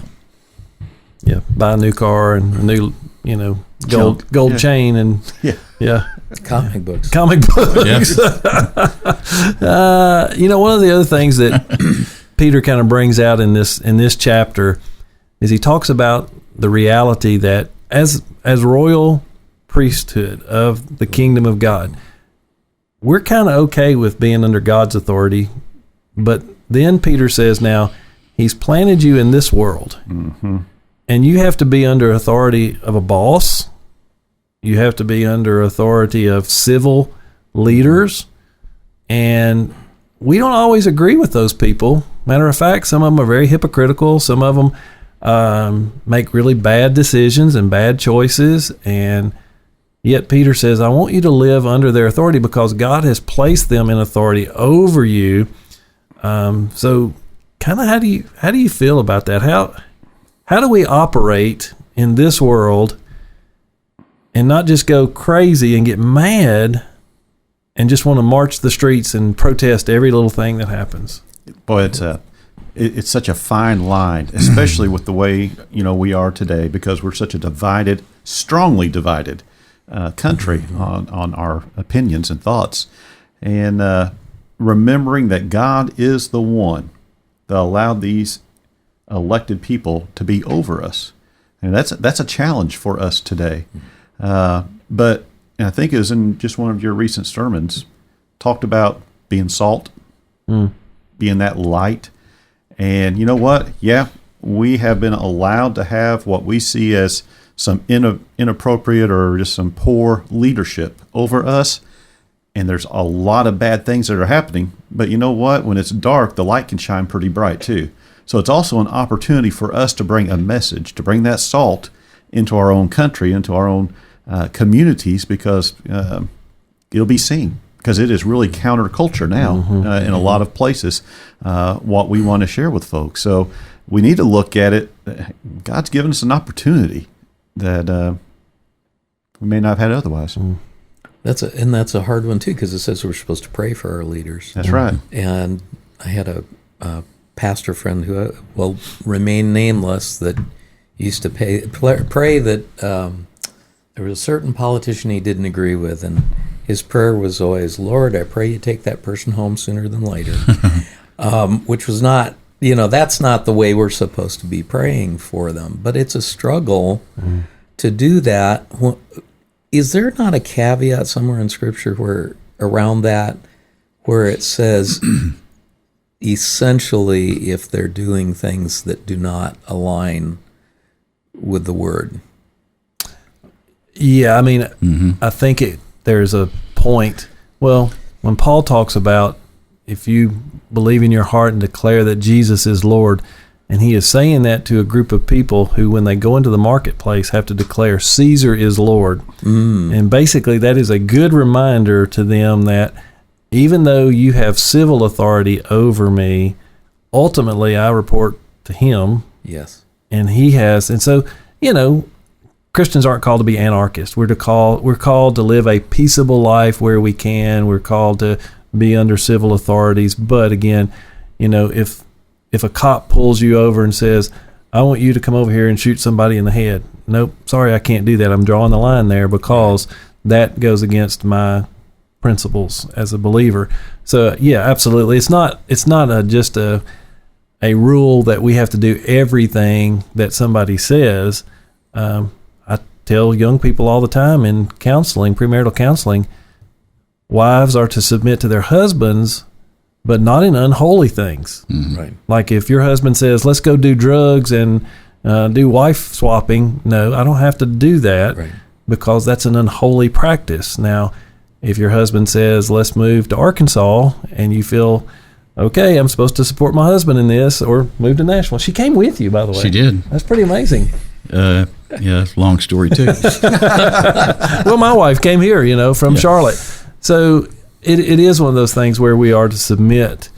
Yeah. Buy a new car and a new, gold chain and Comic books. Comic books. Yeah. One of the other things that Peter kind of brings out in this chapter is he talks about the reality that as royal priesthood of the kingdom of God, we're kind of okay with being under God's authority, but then Peter says now he's planted you in this world, and you have to be under authority of a boss. You have to be under authority of civil leaders, and we don't always agree with those people. Matter of fact, some of them are very hypocritical. Some of them make really bad decisions and bad choices, and yet Peter says, I want you to live under their authority because God has placed them in authority over you. So kind of how do you feel about that? How do we operate in this world and not just go crazy and get mad and just want to march the streets and protest every little thing that happens? Boy, it's such a fine line, especially with the way we are today, because we're such a strongly divided country on our opinions and thoughts, and remembering that God is the one that allowed these elected people to be over us, and that's a challenge for us today. But I think it was in just one of your recent sermons, talked about being salt, being that light. And you know what? Yeah, we have been allowed to have what we see as some inappropriate or just some poor leadership over us. And there's a lot of bad things that are happening. But you know what? When it's dark, the light can shine pretty bright too. So it's also an opportunity for us to bring a message, to bring that salt into our own country, into our own communities, because it'll be seen. Because it is really counterculture now in a lot of places, what we want to share with folks. So we need to look at it. God's given us an opportunity that we may not have had otherwise. That's a hard one too, because it says we're supposed to pray for our leaders. That's right. And I had a pastor friend who will remain nameless that used to pray that there was a certain politician he didn't agree with, and his prayer was always, Lord, I pray you take that person home sooner than later, which was not, that's not the way we're supposed to be praying for them. But it's a struggle to do that. Is there not a caveat somewhere in Scripture where it says, essentially, if they're doing things that do not align with the Word? Yeah, I mean, I think there's a point. Well, when Paul talks about if you believe in your heart and declare that Jesus is Lord, and he is saying that to a group of people who, when they go into the marketplace, have to declare Caesar is Lord. And basically that is a good reminder to them that even though you have civil authority over me, ultimately I report to him. Yes. And he has, and so, Christians aren't called to be anarchists. We're called to live a peaceable life where we can. We're called to be under civil authorities. But again, if a cop pulls you over and says, I want you to come over here and shoot somebody in the head. Nope, sorry, I can't do that. I'm drawing the line there because that goes against my principles as a believer. So yeah, absolutely. It's not just a rule that we have to do everything that somebody says. I tell young people all the time in counseling, premarital counseling, wives are to submit to their husbands, but not in unholy things. Right. Like if your husband says, let's go do drugs and do wife swapping, no, I don't have to do that because that's an unholy practice. Now, if your husband says, let's move to Arkansas, and you feel, okay, I'm supposed to support my husband in this, or move to Nashville. She came with you, by the way. She did. That's pretty amazing. Yeah, it's a long story too. Well, my wife came here, from Charlotte. So it is one of those things where we are to submit,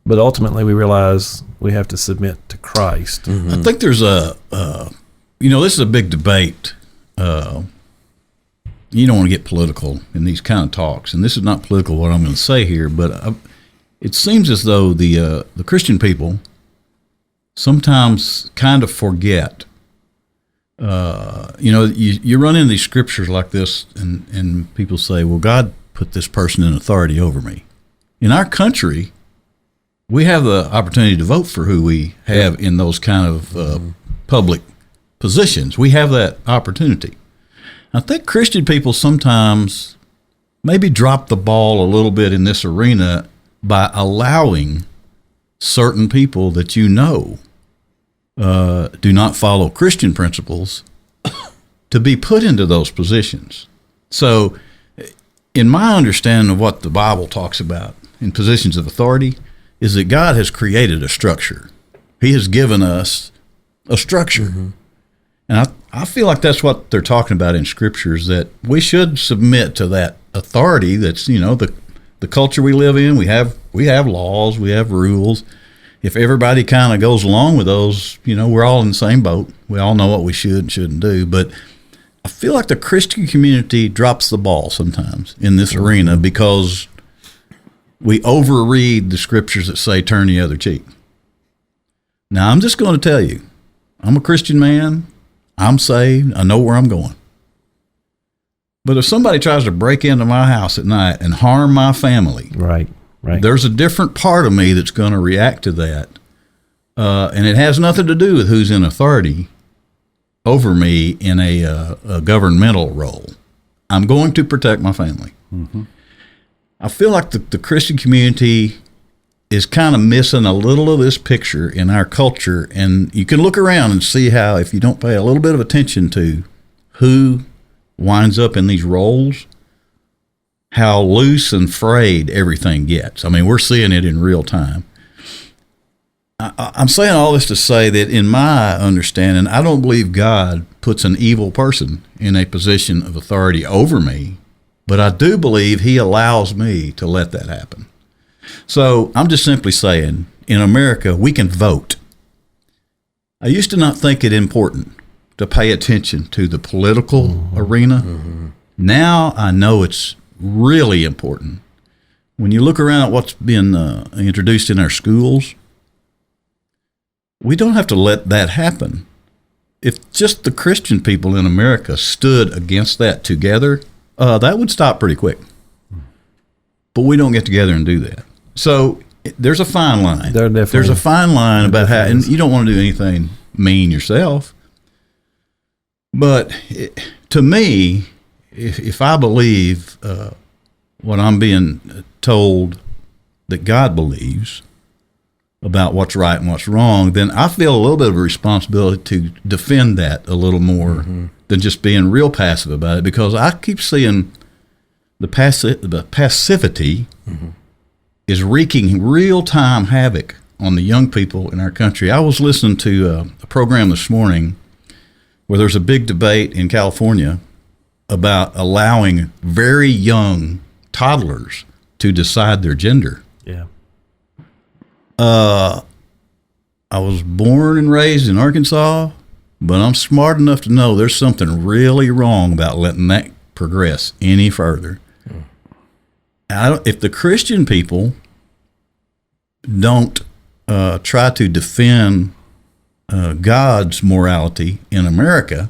but ultimately we realize We have to submit to Christ. I think there's this is a big debate. You don't want to get political in these kind of talks, and this is not political what I'm going to say here, but it seems as though the Christian people sometimes kind of forget. You run into these scriptures like this, and people say, well, God put this person in authority over me. In our country, we have the opportunity to vote for who we have in those kind of public positions. We have that opportunity. I think Christian people sometimes maybe drop the ball a little bit in this arena by allowing certain people that do not follow Christian principles to be put into those positions. So, in my understanding of what the Bible talks about in positions of authority is that God has created a structure. He has given us a structure. And I feel like that's what they're talking about in scriptures, that we should submit to that authority that's, the culture we live in. We have laws, we have rules. If everybody kind of goes along with those, we're all in the same boat. We all know what we should and shouldn't do. But I feel like the Christian community drops the ball sometimes in this arena because we overread the scriptures that say turn the other cheek. Now, I'm just going to tell you, I'm a Christian man. I'm saved. I know where I'm going. But if somebody tries to break into my house at night and harm my family, right. There's a different part of me that's going to react to that. And it has nothing to do with who's in authority over me in a governmental role. I'm going to protect my family. I feel like the Christian community is kind of missing a little of this picture in our culture. And you can look around and see how, if you don't pay a little bit of attention to who winds up in these roles, how loose and frayed everything gets. I mean, we're seeing it in real time. I'm saying all this to say that in my understanding, I don't believe God puts an evil person in a position of authority over me, but I do believe he allows me to let that happen. So I'm just simply saying, in America, we can vote. I used to not think it important to pay attention to the political arena. Now I know it's really important. When you look around at what's been introduced in our schools, we don't have to let that happen. If just the Christian people in America stood against that together, that would stop pretty quick. But we don't get together and do that. So there's a fine line. There's a fine line about how, and you don't want to do anything mean yourself. But to me, if I believe what I'm being told that God believes about what's right and what's wrong, then I feel a little bit of a responsibility to defend that a little more than just being real passive about it, because I keep seeing the passivity is wreaking real-time havoc on the young people in our country. I was listening to a program this morning where there's a big debate in California about allowing very young toddlers to decide their gender. Yeah. I was born and raised in Arkansas, but I'm smart enough to know there's something really wrong about letting that progress any further. If the Christian people don't try to defend God's morality in America,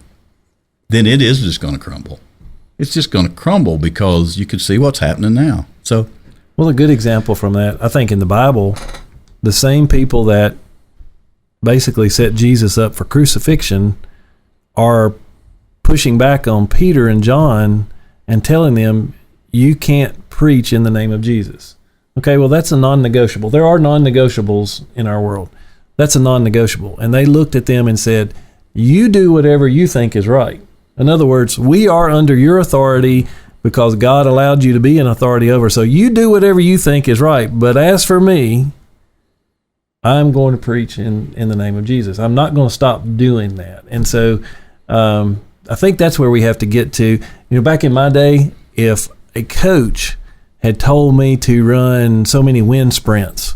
then it is just going to crumble. It's just going to crumble because you can see what's happening now. So, well, a good example from that, I think, in the Bible, the same people that basically set Jesus up for crucifixion are pushing back on Peter and John and telling them, you can't preach in the name of Jesus. Okay, well, that's a non-negotiable. There are non-negotiables in our world. That's a non-negotiable. And they looked at them and said, you do whatever you think is right. In other words, we are under your authority because God allowed you to be an authority over. So you do whatever you think is right. But as for me, I'm going to preach in the name of Jesus. I'm not going to stop doing that. And so I think that's where we have to get to. You know, back in my day, if a coach had told me to run so many wind sprints,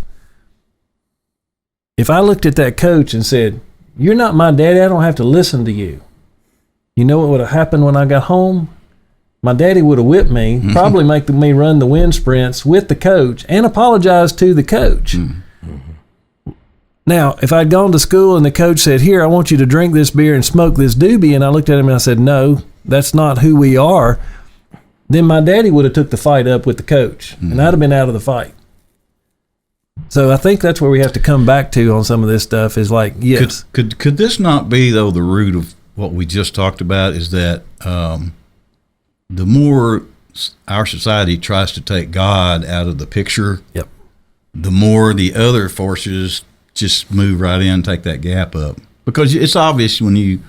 if I looked at that coach and said, "You're not my daddy, I don't have to listen to you," you know what would have happened when I got home? My daddy would have whipped me, probably making me run the wind sprints with the coach and apologize to the coach. Now, if I'd gone to school and the coach said, "Here, I want you to drink this beer and smoke this doobie," and I looked at him and I said, "No, that's not who we are," then my daddy would have took the fight up with the coach, and I'd have been out of the fight. So I think that's where we have to come back to on some of this stuff is like, yes. Could this not be, though, the root of what we just talked about is that the more our society tries to take God out of the picture, the more the other forces just move right in and take that gap up. Because it's obvious when you,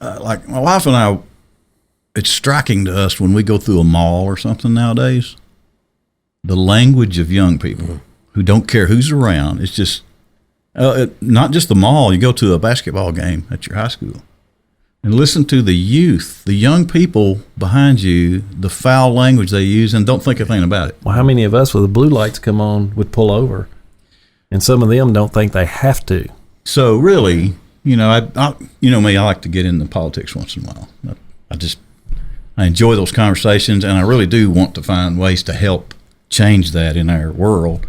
like my wife and I, it's striking to us when we go through a mall or something nowadays, the language of young people who don't care who's around. It's just, not just the mall. You go to a basketball game at your high school and listen to the youth, the young people behind you, the foul language they use, and don't think a thing about it. Well, how many of us with the blue lights come on would pull over? And some of them don't think they have to. So really, you know, I you know me, I like to get into politics once in a while. I enjoy those conversations, and I really do want to find ways to help change that in our world.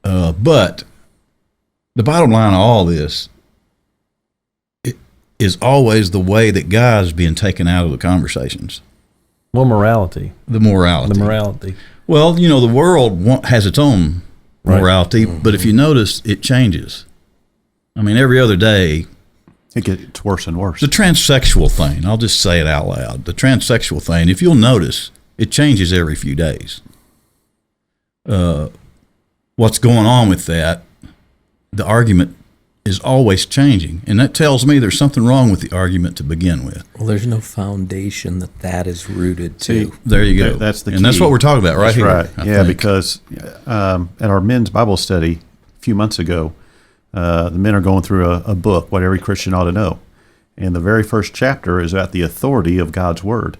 But the bottom line of all this is always the way that God's being taken out of the conversations. Well, morality. The morality. Well, you know, the world has its own morality, but if you notice, it changes. I mean, every other day. It gets worse and worse. The transsexual thing, I'll just say it out loud. The transsexual thing, if you'll notice, it changes every few days. What's going on with that, the argument is always changing. And that tells me there's something wrong with the argument to begin with. Well, there's no foundation that is rooted to. There you go. That's the key. And that's what we're talking about right here. Right. Yeah, because at our men's Bible study a few months ago, the men are going through a book, What Every Christian Ought to Know. And the very first chapter is about the authority of God's Word.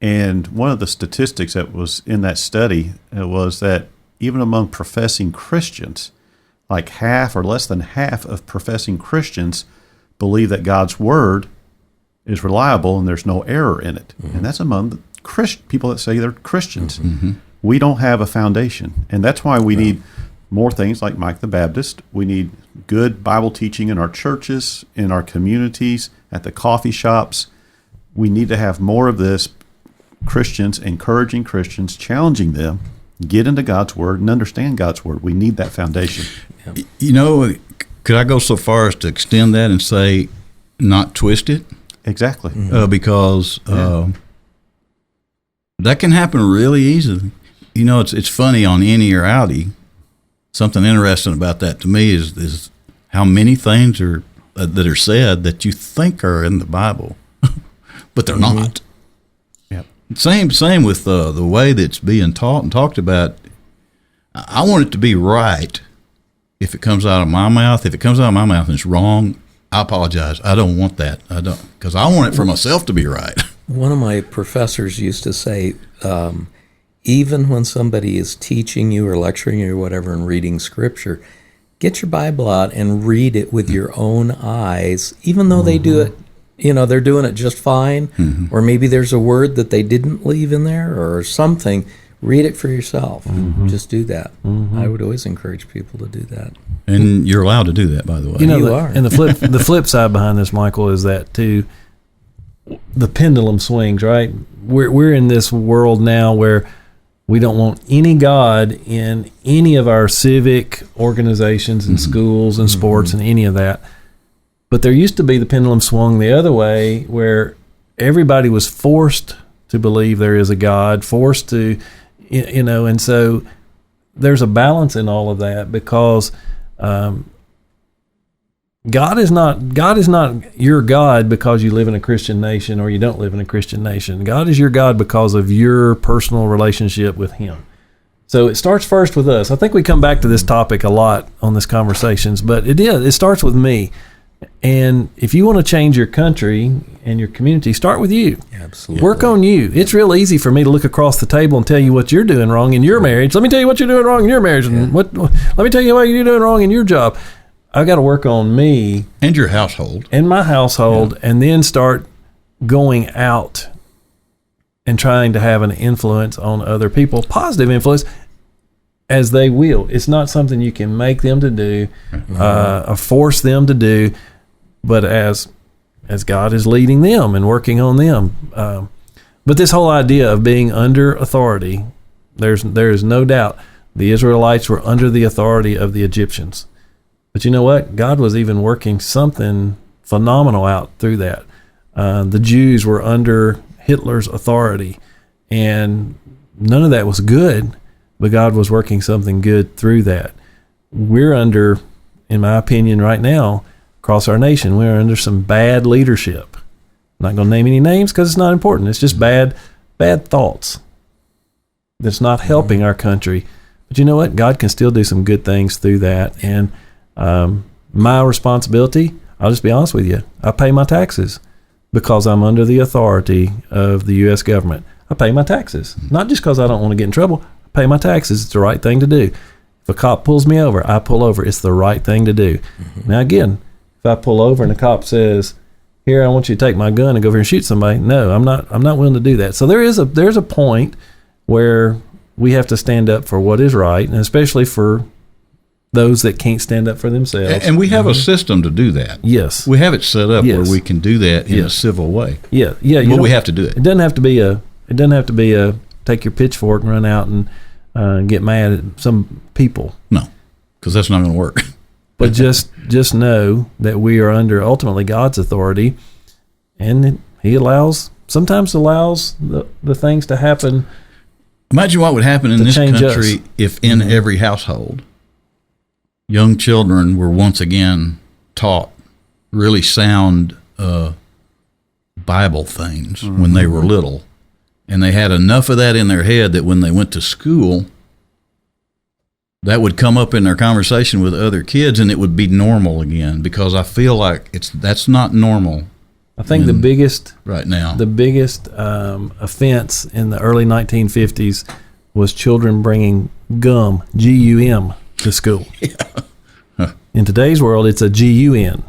And one of the statistics that was in that study was that even among professing Christians, like half or less than half of professing Christians believe that God's Word is reliable and there's no error in it. And that's among the people that say they're Christians. We don't have a foundation. And that's why we need more things like Mike the Baptist. We need good Bible teaching in our churches, in our communities, at the coffee shops. We need to have more of this, Christians encouraging Christians, challenging them, get into God's Word and understand God's Word. We need that foundation. You know, could I go so far as to extend that and say not twist it? Exactly. Because that can happen really easily. You know, it's funny on Inny or Outty. Something interesting about that to me is how many things are that are said that you think are in the Bible, but they're not. Yep. Same with the way that's being taught and talked about. I want it to be right if it comes out of my mouth. If it comes out of my mouth and it's wrong, I apologize. I don't want that. I don't, because I want it for myself to be right. One of my professors used to say, even when somebody is teaching you or lecturing you or whatever and reading scripture, get your Bible out and read it with your own eyes, even though they do it, you know, they're doing it just fine, or maybe there's a word that they didn't leave in there or something. Read it for yourself. Just do that. I would always encourage people to do that. And you're allowed to do that, by the way. You know, You are. And the flip side behind this, Michael, is that too, the pendulum swings, right? We're in this world now where we don't want any God in any of our civic organizations and schools and sports and any of that. But there used to be the pendulum swung the other way where everybody was forced to believe there is a God, forced to, you know, and so there's a balance in all of that because God is not your God because you live in a Christian nation or you don't live in a Christian nation. God is your God because of your personal relationship with Him. So it starts first with us. I think we come back to this topic a lot on this conversations, but it starts with me. And if you want to change your country and your community, start with you. Absolutely. Work on you. It's real easy for me to look across the table and tell you what you're doing wrong in your marriage. Let me tell you what you're doing wrong in your marriage. And let me tell you what you're doing wrong in your job. I got to work on me and your household and my household, and then start going out and trying to have an influence on other people, positive influence, as they will. It's not something you can make them to do, or force them to do, but as God is leading them and working on them. But this whole idea of being under authority, there is no doubt the Israelites were under the authority of the Egyptians. But you know what? God was even working something phenomenal out through that. The Jews were under Hitler's authority, and none of that was good, but God was working something good through that. We're under, in my opinion right now, across our nation, we're under some bad leadership. I'm not going to name any names because it's not important. It's just bad thoughts that's not helping our country. But you know what? God can still do some good things through that. And my responsibility, I'll just be honest with you, I pay my taxes because I'm under the authority of the U.S. government. I pay my taxes, not just because I don't want to get in trouble. I pay my taxes. It's the right thing to do. If a cop pulls me over, I pull over. It's the right thing to do. Now, again, if I pull over and the cop says, "Here, I want you to take my gun and go over here and shoot somebody," no, I'm not willing to do that. So there's a point where we have to stand up for what is right, and especially for those that can't stand up for themselves. And we have a system to do that. Yes. We have it set up where we can do that in a civil way. Yeah. But we have to do it. It doesn't have to be a take your pitchfork and run out and get mad at some people. No, because that's not going to work. But just know that we are under ultimately God's authority, and He sometimes allows the things to happen. Imagine what would happen in this country if in every household, young children were once again taught really sound Bible things when they were little, and they had enough of that in their head that when they went to school, that would come up in their conversation with other kids, and it would be normal again. Because I feel like that's not normal. I think the biggest offense in the early 1950s was children bringing gum, G-U-M, to school. In today's world, it's a G-U-N.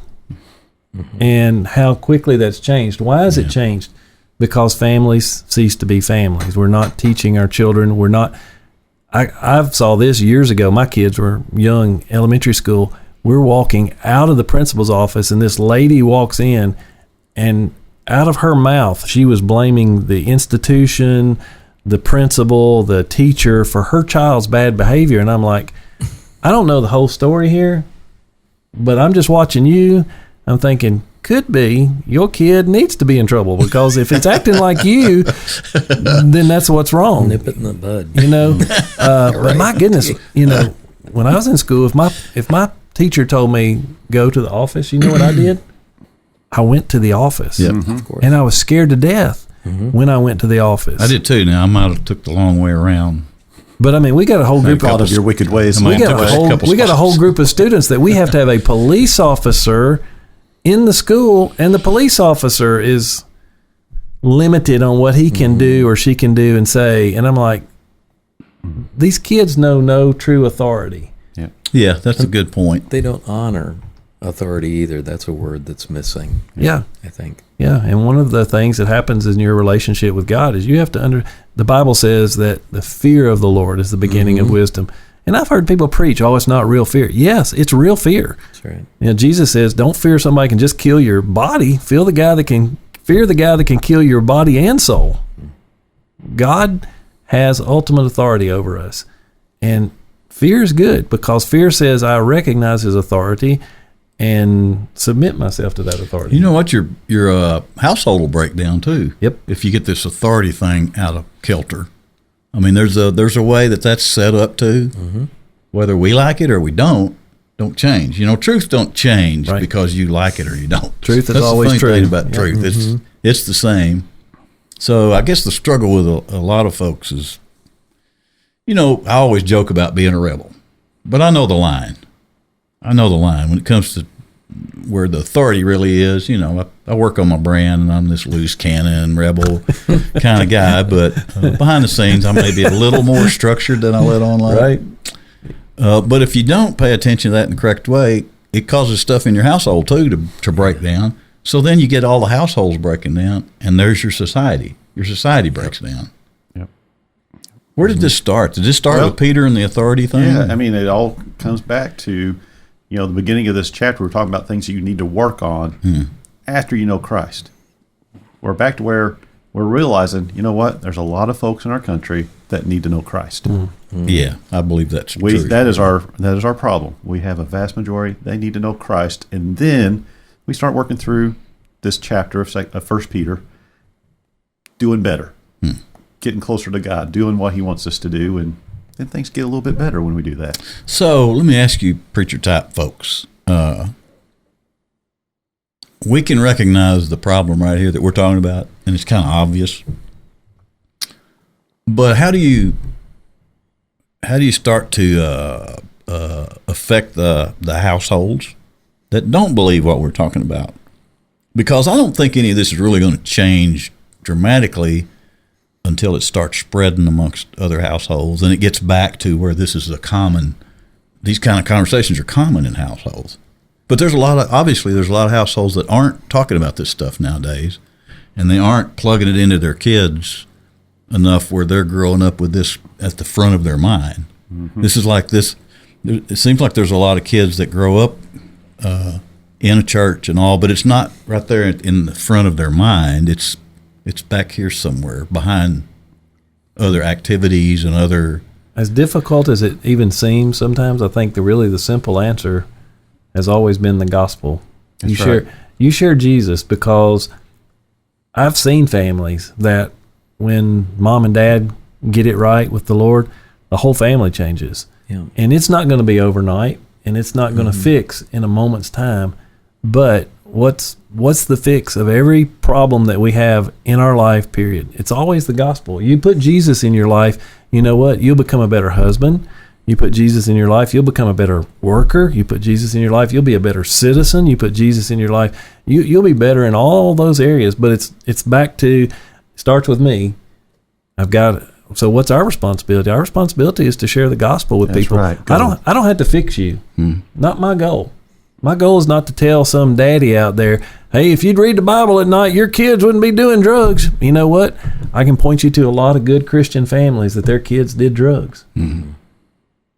And how quickly that's changed. Why has it changed? Because families cease to be families. We're not teaching our children. We're not. I saw this years ago. My kids were young, elementary school. We're walking out of the principal's office, and this lady walks in, and out of her mouth, she was blaming the institution, the principal, the teacher for her child's bad behavior. And I'm like, I don't know the whole story here, but I'm just watching you. I'm thinking, could be your kid needs to be in trouble, because if it's acting like you, then that's what's wrong. Nip it in the bud. But my goodness, when I was in school, if my teacher told me go to the office, you know what I did? I went to the office. Yeah, of course. And I was scared to death when I went to the office. I did too. Now I might have took the long way around. But I mean, we got a whole group of your wicked ways. We got a whole group of students that we have to have a police officer in the school, and the police officer is limited on what he can do or she can do and say. And I'm like, these kids know no true authority. Yeah, that's a good point. They don't honor authority either. That's a word that's missing. Yeah. I think. Yeah, and one of the things that happens in your relationship with God is you have to the Bible says that the fear of the Lord is the beginning of wisdom. And I've heard people preach, it's not real fear. Yes, it's real fear. That's right. Jesus says, don't fear somebody can just kill your body. Fear the guy that can kill your body and soul. God has ultimate authority over us. And fear is good, because fear says I recognize His authority and submit myself to that authority. You know what? Your household will break down too. Yep. If you get this authority thing out of kilter. I mean, there's a way that's set up too. Whether we like it or we don't change. Truth don't change because you like it or you don't. Truth is that's always the true. Thing about truth. It's the same. So I guess the struggle with a lot of folks is, I always joke about being a rebel, but I know the line. When it comes to where the authority really is. I work on my brand, and I'm this loose cannon rebel kind of guy, but behind the scenes I may be a little more structured than I let on like. Right. But if you don't pay attention to that in the correct way, it causes stuff in your household too to break down. So then you get all the households breaking down, and there's your society. Your society breaks down. Yep. Where did this start? Did this start with Peter and the authority thing? Yeah, I mean, it all comes back to, the beginning of this chapter. We're talking about things that you need to work on after you know Christ. We're back to where we're realizing, you know what? There's a lot of folks in our country that need to know Christ. Yeah, I believe that's true. That is our problem. We have a vast majority. They need to know Christ, and then we start working through this chapter of 1 Peter, doing better, getting closer to God, doing what He wants us to do, and then things get a little bit better when we do that. So let me ask you, preacher type folks, we can recognize the problem right here that we're talking about, and it's kind of obvious. But how do you start to affect the households that don't believe what we're talking about? Because I don't think any of this is really going to change dramatically until it starts spreading amongst other households, and it gets back to where this is these kind of conversations are common in households. But there's a lot of households that aren't talking about this stuff nowadays, and they aren't plugging it into their kids enough where they're growing up with this at the front of their mind. This is like this. It seems like there's a lot of kids that grow up in a church and all, but it's not right there in the front of their mind. It's back here somewhere behind other activities and other. As difficult as it even seems sometimes, I think the simple answer has always been the gospel. You share Jesus, because I've seen families that when mom and dad get it right with the Lord, the whole family changes. Yeah. And it's not going to be overnight, and it's not going to fix in a moment's time. But what's the fix of every problem that we have in our life, period? It's always the gospel. You put Jesus in your life, you know what? You'll become a better husband. You put Jesus in your life, you'll become a better worker. You put Jesus in your life, you'll be a better citizen. You put Jesus in your life, you'll be better in all those areas. But it's back to, starts with me. So what's our responsibility? Our responsibility is to share the gospel with people. Right. I don't have to fix you. Not my goal. My goal is not to tell some daddy out there, hey, if you'd read the Bible at night, your kids wouldn't be doing drugs. You know what? I can point you to a lot of good Christian families that their kids did drugs.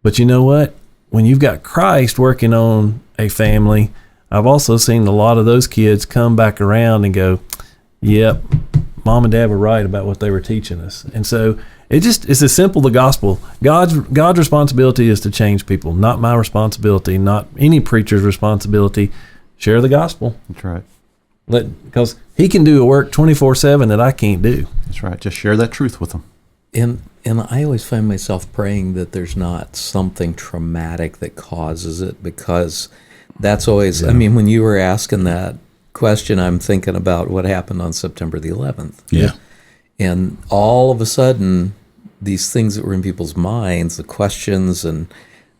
But you know what? When you've got Christ working on a family, I've also seen a lot of those kids come back around and go, yep, mom and dad were right about what they were teaching us. And so it's as simple, the gospel. God's responsibility is to change people, not my responsibility, not any preacher's responsibility. Share the gospel. That's right. Because He can do a work 24/7 that I can't do. That's right. Just share that truth with them. And I always find myself praying that there's not something traumatic that causes it, because that's always, I mean, when you were asking that question, I'm thinking about what happened on September the 11th. Yeah. And all of a sudden, these things that were in people's minds, the questions, and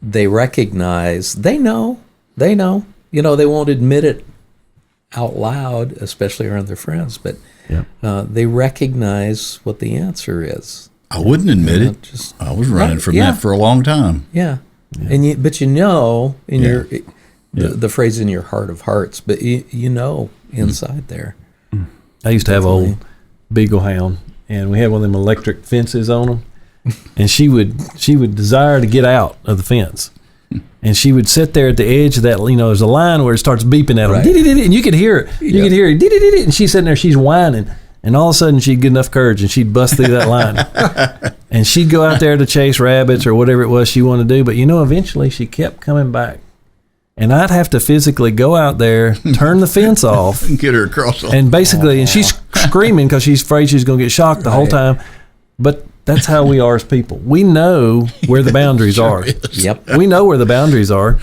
they recognize, they know. They won't admit it out loud, especially around their friends, but they recognize what the answer is. I wouldn't admit it. I was running from that for a long time. Yeah. And but in your the phrase in your heart of hearts, but inside there. I used to have an old beagle hound, and we had one of them electric fences on them, and she would desire to get out of the fence. And she would sit there at the edge of that, there's a line where it starts beeping at them, right. And you could hear it. You could hear it, and she's sitting there, she's whining. And all of a sudden, she'd get enough courage, and she'd bust through that line. And she'd go out there to chase rabbits or whatever it was she wanted to do. But, eventually she kept coming back. And I'd have to physically go out there, turn the fence off. And get her across. And basically, and she's screaming because she's afraid she's going to get shocked the whole time. But that's how we are as people. We know where the boundaries are. Yep. We know where the boundaries are.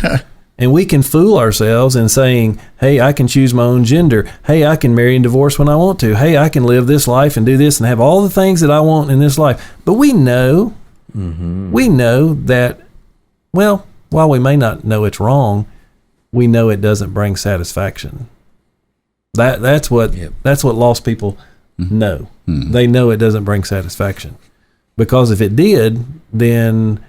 And we can fool ourselves in saying, hey, I can choose my own gender. Hey, I can marry and divorce when I want to. Hey, I can live this life and do this and have all the things that I want in this life. But we know that, well, while we may not know it's wrong, we know it doesn't bring satisfaction. That's what lost people know. They know it doesn't bring satisfaction. Because if it did, then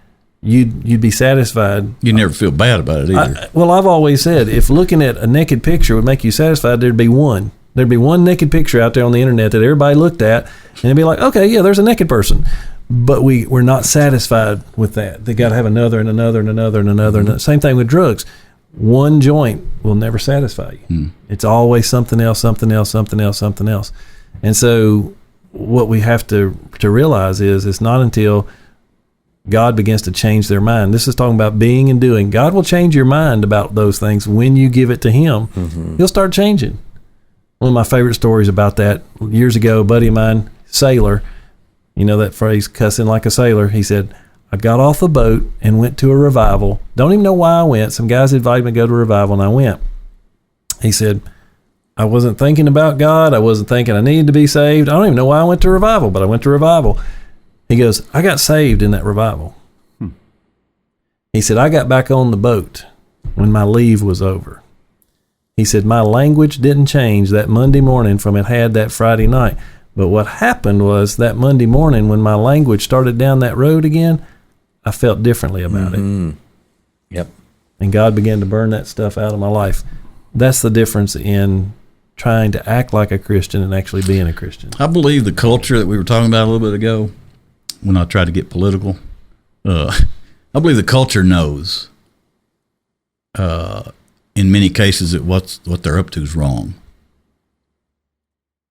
you'd be satisfied. You never feel bad about it either. Well, I've always said, if looking at a naked picture would make you satisfied, there'd be one. There'd be one naked picture out there on the internet that everybody looked at, and it'd be like, okay, yeah, there's a naked person. But we're not satisfied with that. They got to have another and another and another and another. And same thing with drugs. One joint will never satisfy you. It's always something else, something else, something else, something else. And so what we have to realize is it's not until God begins to change their mind. This is talking about being and doing. God will change your mind about those things when you give it to him. He'll start changing. One of my favorite stories about that, years ago, a buddy of mine, sailor, you know that phrase, cussing like a sailor. He said, I got off the boat and went to a revival. Don't even know why I went. Some guys invited me to go to a revival, and I went. He said, I wasn't thinking about God. I wasn't thinking I needed to be saved. I don't even know why I went to revival, but I went to revival. He goes, I got saved in that revival. He said, I got back on the boat when my leave was over. He said, my language didn't change that Monday morning from it had that Friday night. But what happened was that Monday morning when my language started down that road again, I felt differently about it. Yep. And God began to burn that stuff out of my life. That's the difference in trying to act like a Christian and actually being a Christian. I believe the culture that we were talking about a little bit ago, when I tried to get political, I believe the culture knows in many cases that what they're up to is wrong.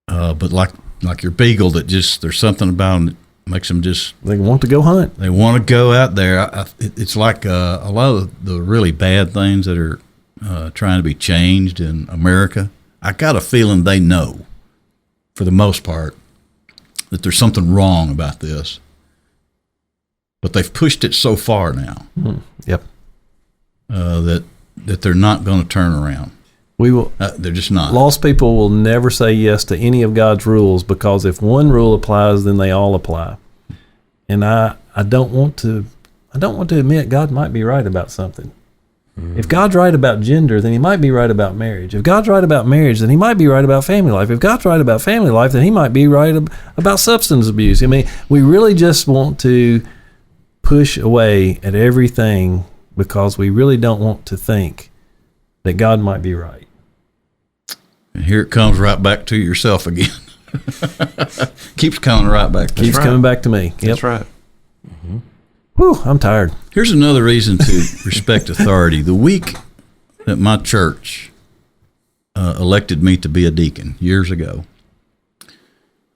But like your beagle, that just there's something about them that makes them just They want to go hunt. they want to go out there. It's like a lot of the really bad things that are trying to be changed in America. I got a feeling they know, for the most part, that there's something wrong about this. But they've pushed it so far now Yep. that they're not going to turn around. We will. They're just not. Lost people will never say yes to any of God's rules, because if one rule applies, then they all apply. And I don't want to admit God might be right about something. If God's right about gender, then he might be right about marriage. If God's right about marriage, then he might be right about family life. If God's right about family life, then he might be right about substance abuse. I mean, we really just want to push away at everything because we really don't want to think that God might be right. And here it comes right back to yourself again. Keeps coming right back to Keeps coming back to me. Yep. That's right. Whew, I'm tired. Here's another reason to respect authority. The week that my church elected me to be a deacon years ago,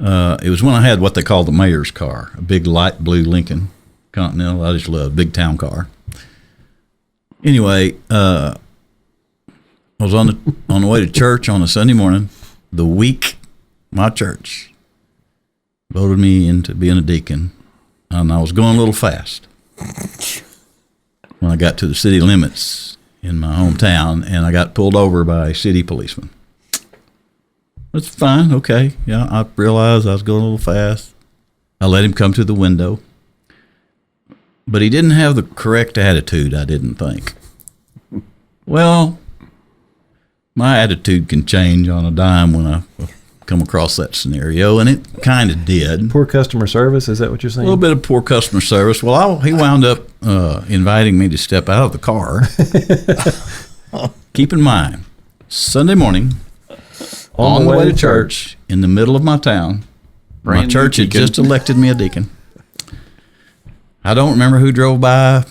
it was when I had what they call the mayor's car, a big light blue Lincoln Continental. I just love big town car. Anyway, I was on the way to church on a Sunday morning. The week my church voted me into being a deacon, and I was going a little fast when I got to the city limits in my hometown, and I got pulled over by a city policeman. That's fine, okay. Yeah, I realized I was going a little fast. I let him come to the window, but he didn't have the correct attitude, I didn't think. Well, my attitude can change on a dime when I come across that scenario, and it kind of did. Poor customer service, is that what you're saying? A little bit of poor customer service. Well, he wound up inviting me to step out of the car. Keep in mind, Sunday morning, on the way to church, in the middle of my town, my church had just elected me a deacon. I don't remember who drove by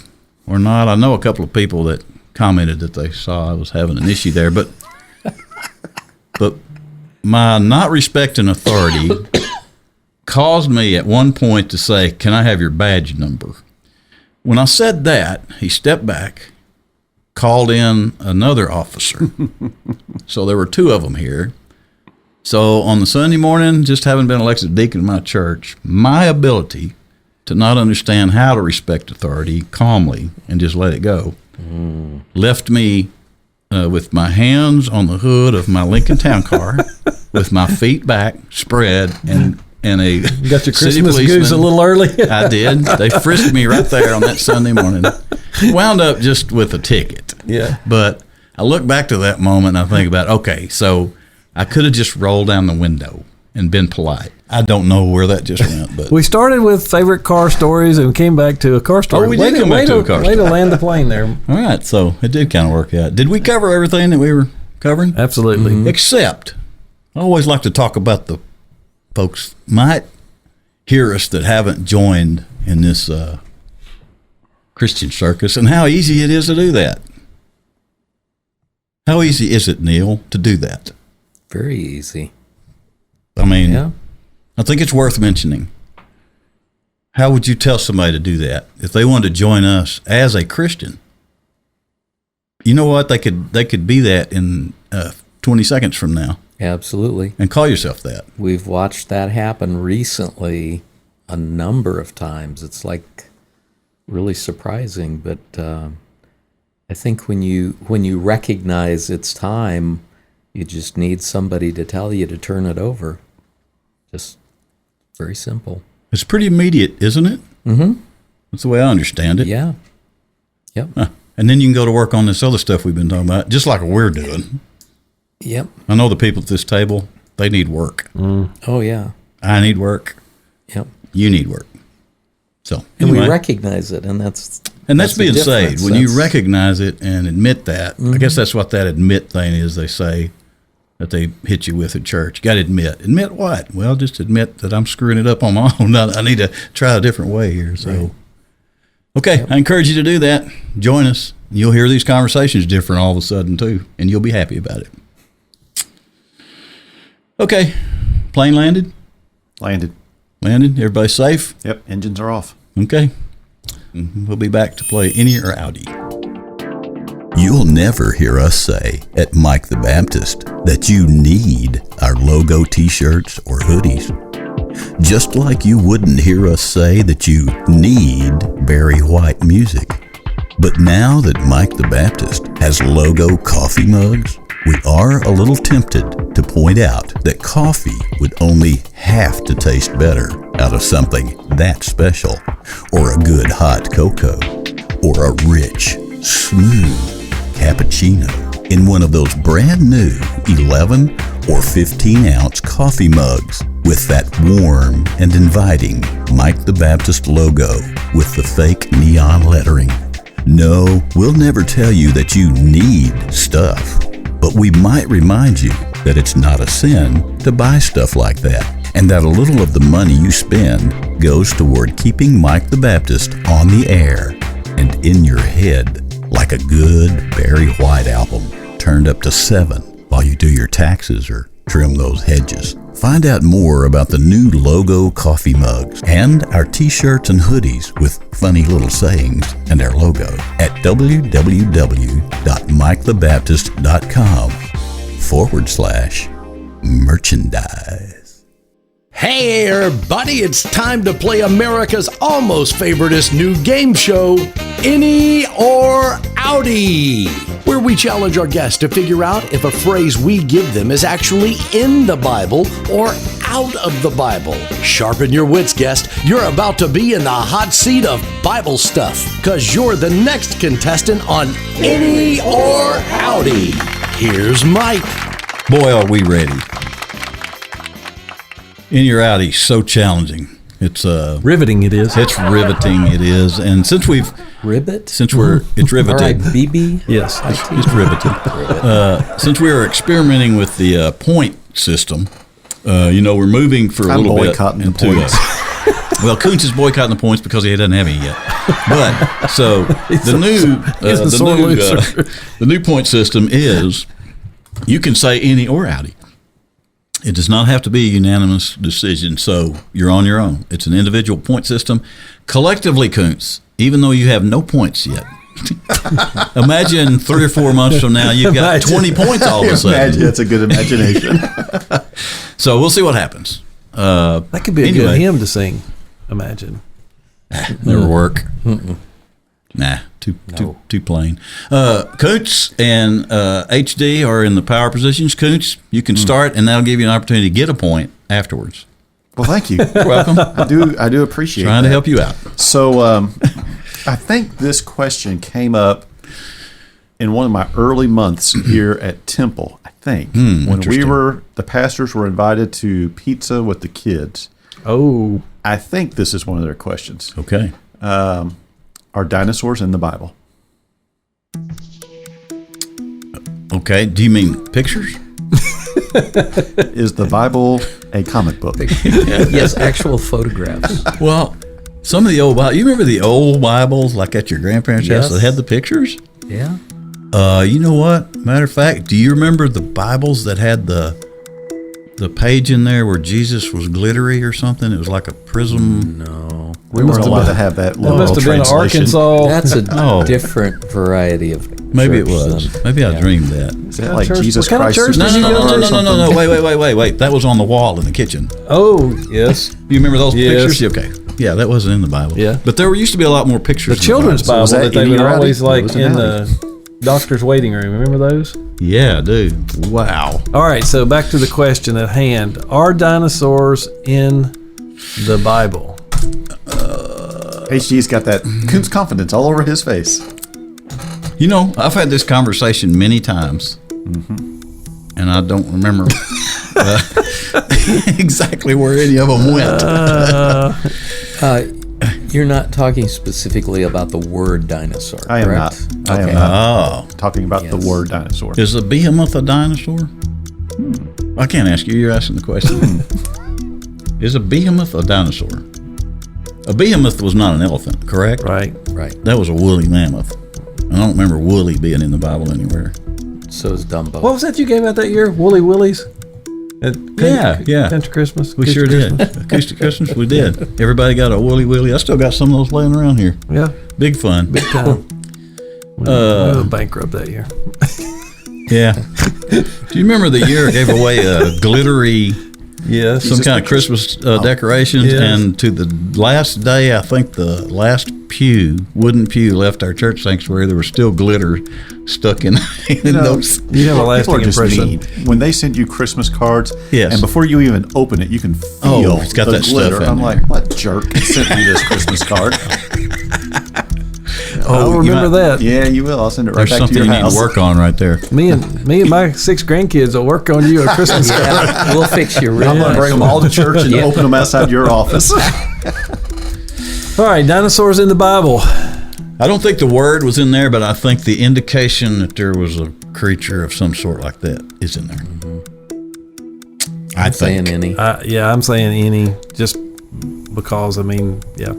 or not. I know a couple of people that commented that they saw I was having an issue there, but my not respecting authority caused me at one point to say, "Can I have your badge number?" When I said that, he stepped back, called in another officer. So there were two of them here. So on the Sunday morning, just having been elected deacon in my church, my ability to not understand how to respect authority calmly and just let it go left me with my hands on the hood of my Lincoln Town car, with my feet back, spread, and a You got your city Christmas goose a little early. I did. They frisked me right there on that Sunday morning. Wound up just with a ticket. Yeah. But I look back to that moment and I think about, okay, so I could have just rolled down the window and been polite. I don't know where that just went, but We started with favorite car stories and came back to a car story. we did come back to a car Way to story. land the plane there. all right. So it did kind of work out. Did we cover everything that we were covering? Absolutely. Except, I always like to talk about the folks might hear us that haven't joined in this Christian circus and how easy it is to do that. How easy is it, Neil, to do that? Very easy. I mean, Yeah. I think it's worth mentioning. How would you tell somebody to do that if they wanted to join us as a Christian? You know what? They could be that in 20 seconds from now Absolutely. and call yourself that. We've watched that happen recently a number of times. It's like really surprising, but I think when you recognize it's time, you just need somebody to tell you to turn it over. Just very simple. It's pretty immediate, isn't it? Mm-hmm. That's the way I understand it. Yeah. Yep. And then you can go to work on this other stuff we've been talking about, just like we're doing. Yep. I know the people at this table, they need work. Oh, yeah. I need work. Yep. You need work. So, And anyway. we recognize it, and that's And that's the being difference. saved. When you That's- recognize it and admit that, I guess that's what that admit thing is they say that they hit you with at church. You got to admit. Admit what? Well, just admit that I'm screwing it up on my own. I need to try a different way here. So, okay, I encourage you to do that. Join us. You'll hear these conversations different all of a sudden, too, and you'll be happy about it. Okay, plane landed? Landed. Landed? Everybody safe? Yep, engines are off. Okay. We'll be back to play Inny or Outty. You'll never hear us say at Mike the Baptist that you need our logo t-shirts or hoodies. Just like you wouldn't hear us say that you need Barry White music. But now that Mike the Baptist has logo coffee mugs, we are a little tempted to point out that coffee would only have to taste better out of something that special, or a good hot cocoa, or a rich, smooth cappuccino in one of those brand new 11 or 15 ounce coffee mugs with that warm and inviting Mike the Baptist logo with the fake neon lettering. No, we'll never tell you that you need stuff, but we might remind you that it's not a sin to buy stuff like that, and that a little of the money you spend goes toward keeping Mike the Baptist on the air and in your head like a good Barry White album turned up to 7 while you do your taxes or trim those hedges. Find out more about the new logo coffee mugs and our t-shirts and hoodies with funny little sayings and our logo at www.mikethebaptist.com/merchandise. Hey everybody, it's time to play America's almost favoriteest new game show, Inny or Outty, where we challenge our guests to figure out if a phrase we give them is actually in the Bible or out of the Bible. Sharpen your wits, guest. You're about to be in the hot seat of Bible stuff, because you're the next contestant on Inny or Outty. Here's Mike. Boy, are we ready. Inny or Outty, so challenging. It's Riveting it is. it's riveting. It is, and since we're it's riveting. All right, BB. Yes. It's riveting. Since we are experimenting with the point system, we're moving for a I'm little bit boycotting the into points. well, Koontz is boycotting the points because he doesn't have any yet. But so the new point system is you can say Inny or Outty. It does not have to be a unanimous decision, so you're on your own. It's an individual point system. Collectively, Koontz, even though you have no points yet, imagine 3 or 4 months from now you've got 20 points all of a sudden. Imagine, that's a good imagination. So we'll see what happens. That could be a good hymn to sing. Imagine. Never work. Nah, too plain. Koontz and HD are in the power positions. Koontz, you can start, and that'll give you an opportunity to get a point afterwards. Well, thank you. You're welcome. I do appreciate Trying that. to help you out. So I think this question came up in one of my early months here at Temple, I think, when the pastors were invited to pizza with the kids. Oh. I think this is one of their questions. Okay. Are dinosaurs in the Bible? Okay. Do you mean pictures? Is the Bible a comic book? Yes, actual photographs. Well, some of the old Bibles, you remember the old Bibles like at your grandparents' house that had the pictures? Yeah. You know what? Matter of fact, do you remember the Bibles that had the page in there where Jesus was glittery or something? It was like a prism. No. We weren't allowed to have that That little must have been translation. Arkansas. That's a different variety of Maybe it church was. then. Maybe I dreamed that. Is that like church- Jesus what kind of Christ? church No, did you go to? no. Wait. That was on the wall in the kitchen. Oh, yes. You remember those Yes. pictures? Okay. Yeah, that wasn't in the Bible. Yeah. But there used to be a lot more pictures. The children's So Bible was that that they Inny would or Outty? always It like was an in Outty. the doctor's waiting room. Remember those? Yeah, dude. Wow. All right, so back to the question at hand. Are dinosaurs in the Bible? HG's got that Koontz confidence all over his face. You know, I've had this conversation many times, and I don't remember exactly where any of them went. You're not talking specifically about the word dinosaur, I am correct? not. I am Okay. not Oh, talking about the Yes. word dinosaur. is a behemoth a dinosaur? I can't ask you. You're asking the question. Is a behemoth a dinosaur? A behemoth was not an elephant, correct? Right. Right. That was a woolly mammoth. I don't remember woolly being in the Bible anywhere. So is Dumbo. What was that you gave out that year? Woolly Willies? At Yeah. Country Christmas? We sure did. Acoustic Christmas, we did. Everybody got a woolly willy. I still got some of those laying around here. Yeah, Big fun. big time. We went bankrupt that year. Yeah. Do you remember the year I gave away a glittery, Yes. some kind of Christmas decorations? Yes. And to the last day, I think the last wooden pew left our church sanctuary, there was still glitter stuck in those. You have a People lasting are just impression. mean. When they send you Christmas cards, Yes. and before you even open it, you can feel Oh, it's got the that stuff glitter. in I'm there. like, what jerk sent me this Christmas card? I'll remember that. Yeah, you will. I'll send it right There's back something to you your need house. to work on right there. Me and my 6 grandkids will work on you a Christmas card. Yeah, we'll fix you real I'm going nice. to bring them all to church and Yeah. open them outside your office. All right, dinosaurs in the Bible. I don't think the word was in there, but I think the indication that there was a creature of some sort like that is in there. I Saying think. any. Yeah, I'm saying any, just because. I mean, yeah.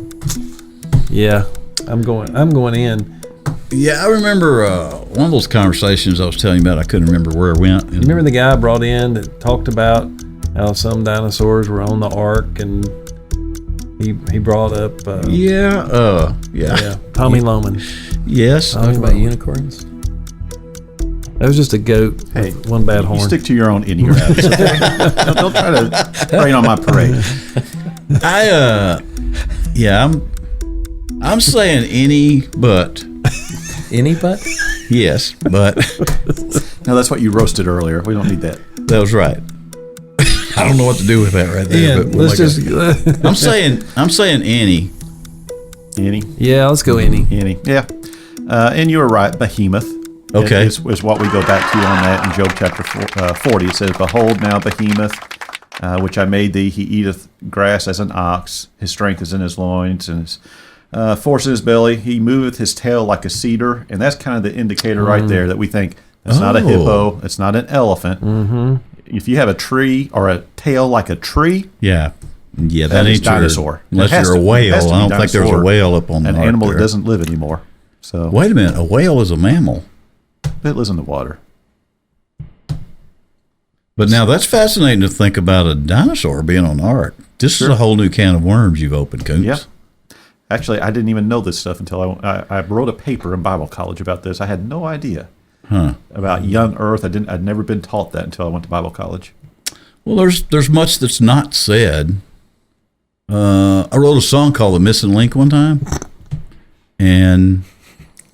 I'm going in. Yeah, I remember one of those conversations I was telling you about. I couldn't remember where it went. And Remember the guy I brought in that talked about how some dinosaurs were on the ark, and he brought up Yeah. Tommy Loman. Yes. Talking about unicorns? That was just a goat Hey, with one bad You horn. stick to your own Inny rabbits, okay? Don't try to rain on my parade. I'm saying any, but Any but? yes, but No, that's what you roasted earlier. We don't need that. that was right. I don't know what to do with that right there. Yeah, but let's just. I'm saying any. Inny. Yeah, let's go any. Inny. Yeah. And you were right. Behemoth. Okay. Is what we go back to on that in Job chapter 40. It says, "Behold now behemoth, which I made thee. He eateth grass as an ox. His strength is in his loins, and his force in his belly. He moveth his tail like a cedar." And that's kind of the indicator right there that we think it's not a hippo. It's not an elephant. Mm-hmm. If you have a tree or a tail like a tree, Yeah, that is ain't your- dinosaur. Unless It has you're a to- it whale. has to I be don't think there was a dinosaur. whale up on the an ark animal there. that doesn't live anymore. So Wait a minute, a whale is a mammal. it lives in the water. But now that's fascinating to think about a dinosaur being on the ark. This is a whole new can of worms you've opened, Koontz. Yeah. Actually, I didn't even know this stuff until I wrote a paper in Bible college about this. I had no idea about young Earth. I'd never been taught that until I went to Bible college. Well, there's much that's not said. I wrote a song called "The Missing Link" one time, and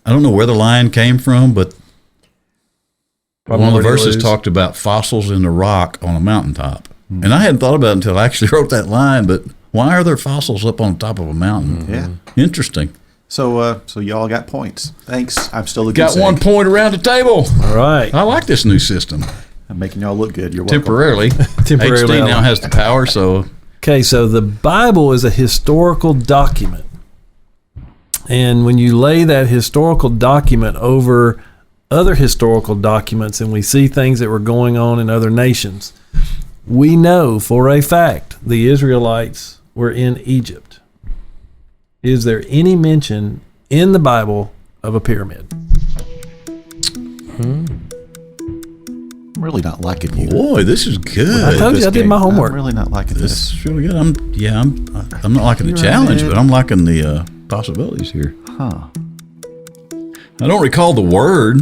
I don't know where the line came from, but one of the verses talked about fossils in the rock on a mountaintop. And I hadn't thought about it until I actually wrote that line, but why are there fossils up on top of a mountain? Yeah. Interesting. So y'all got points. Thanks. I'm still a good Got 1 point around the table. All right. I like this new system. I'm making y'all look good. You're welcome. Temporarily. Temporarily, HD I now like- has the power, so Okay, so the Bible is a historical document. And when you lay that historical document over other historical documents and we see things that were going on in other nations, we know for a fact the Israelites were in Egypt. Is there any mention in the Bible of a pyramid? I'm really not liking you. boy, this is good. I told you This I did game. my homework. I'm really not liking this. This is really good. I'm not liking the challenge, but I'm liking the possibilities here. Huh. I don't recall the word,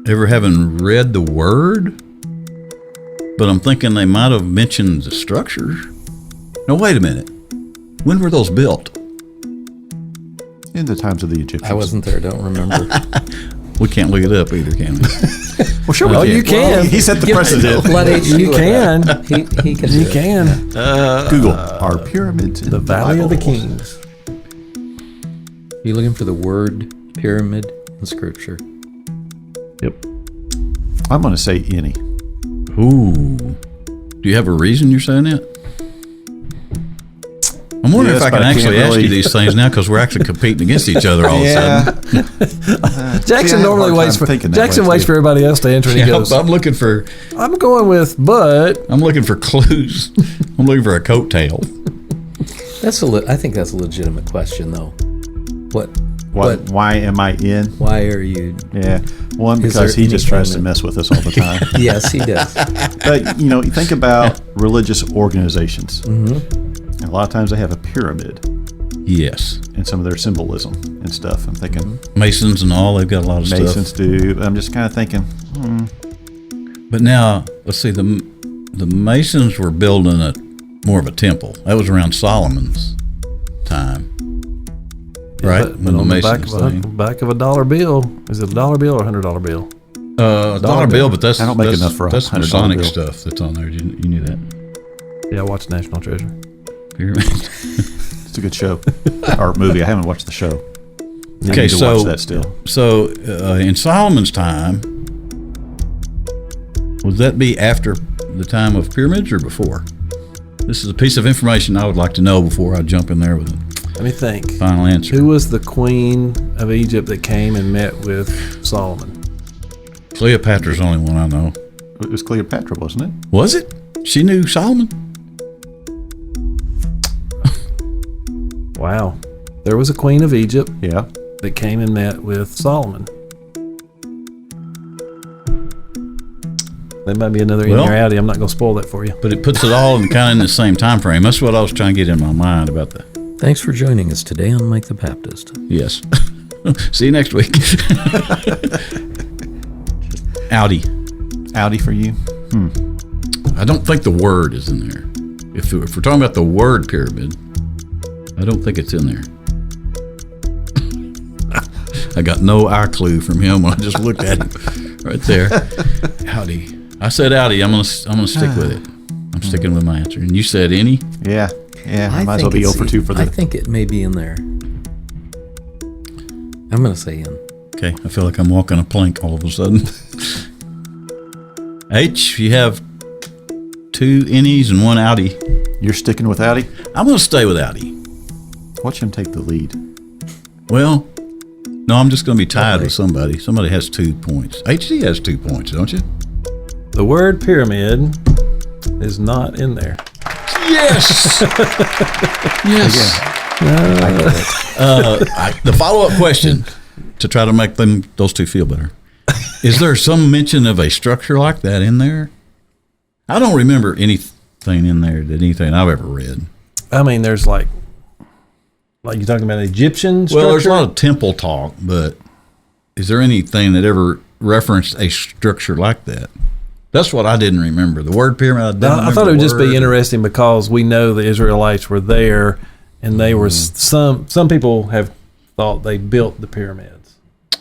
ever having read the word, but I'm thinking they might have mentioned the structure. No, wait a minute. When were those built? In the times of the Egyptians. I wasn't there. Don't remember. We can't look it up either, can we? Well, sure Oh, we you can. He set the precedent. Let HD You look can. it up. He can. You do it. can. Google, are pyramids in The Valley of the Bible? Kings. You looking for the word pyramid in Scripture? Yep. I'm going to say Inny. Ooh. Do you have a reason you're saying that? I'm wondering Yes, if I but can I can't actually ask really- you these things now because we're actually competing against each other all of a sudden. Jackson normally waits for Jackson waits for everybody else to answer, and he Yeah, goes, I'm looking for going with, but clues. I'm looking for a coattail. I think that's a legitimate question, though. What? Why am I in? Why are you? Yeah. One, Is because there he just anything tries to that- mess with us all the time. Yes, he does. But, you think about religious organizations. Mm-hmm. A lot of times they have a pyramid Yes. in some of their symbolism and stuff. I'm thinking Masons and all, they've got a lot of Masons stuff. do. But I'm just kind of thinking, But now, let's see, the Masons were building more of a temple. That was around Solomon's time. Right? but When the on the Masons thing. back of a dollar bill, is it a dollar bill or $100 bill? Dollar bill, but that's I don't make that's, enough for a that's $100 Masonic bill. stuff that's on there. You knew that. Yeah, I watched National Treasure. Pyramid. it's a good show. Or movie. I haven't watched the show. I Okay, need to so watch that still. So in Solomon's time, would that be after the time of pyramids or before? This is a piece of information I would like to know before I jump in there with a Let me think. final answer. Who was the queen of Egypt that came and met with Solomon? Cleopatra's the only one I know. It was Cleopatra, wasn't it? Was it? She knew Solomon? Wow. There was a queen of Egypt Yeah. that came and met with Solomon. There might be another in Well- your Outty. I'm not going to spoil that for you. But it puts it all in kind of in the same time frame. That's what I was trying to get in my mind about the. Thanks for joining us today on Mike the Baptist. Yes. See you next week. Outty. Outty for you. I don't think the word is in there. If we're talking about the word pyramid, I don't think it's in there. I got no eye clue from him when I just looked at him right there. Howdy. I said Outty. I'm gonna stick with it. I'm sticking with my answer. And you said Inny? Yeah. Yeah. I might as well be 0 for 2 for I the. think it may be in there. I'm going to say in. Okay. I feel like I'm walking a plank all of a sudden. H, you have 2 Innys and 1 Outty. You're sticking with Outty? I'm gonna stay with Outty. Watch him take the lead. Well, no, I'm just gonna be tied with somebody. Somebody has 2 points. HD has 2 points, don't you? The word pyramid is not in there. Yes. Yes. The follow-up question to try to make those 2 feel better. Is there some mention of a structure like that in there? I don't remember anything in there anything I've ever read. I mean, there's like you're talking about Egyptian structure? Well, there's a lot of temple talk, but is there anything that ever referenced a structure like that? That's what I didn't remember. The word pyramid, I thought it would just be interesting because we know the Israelites were there, and they were some people have thought they built the pyramids.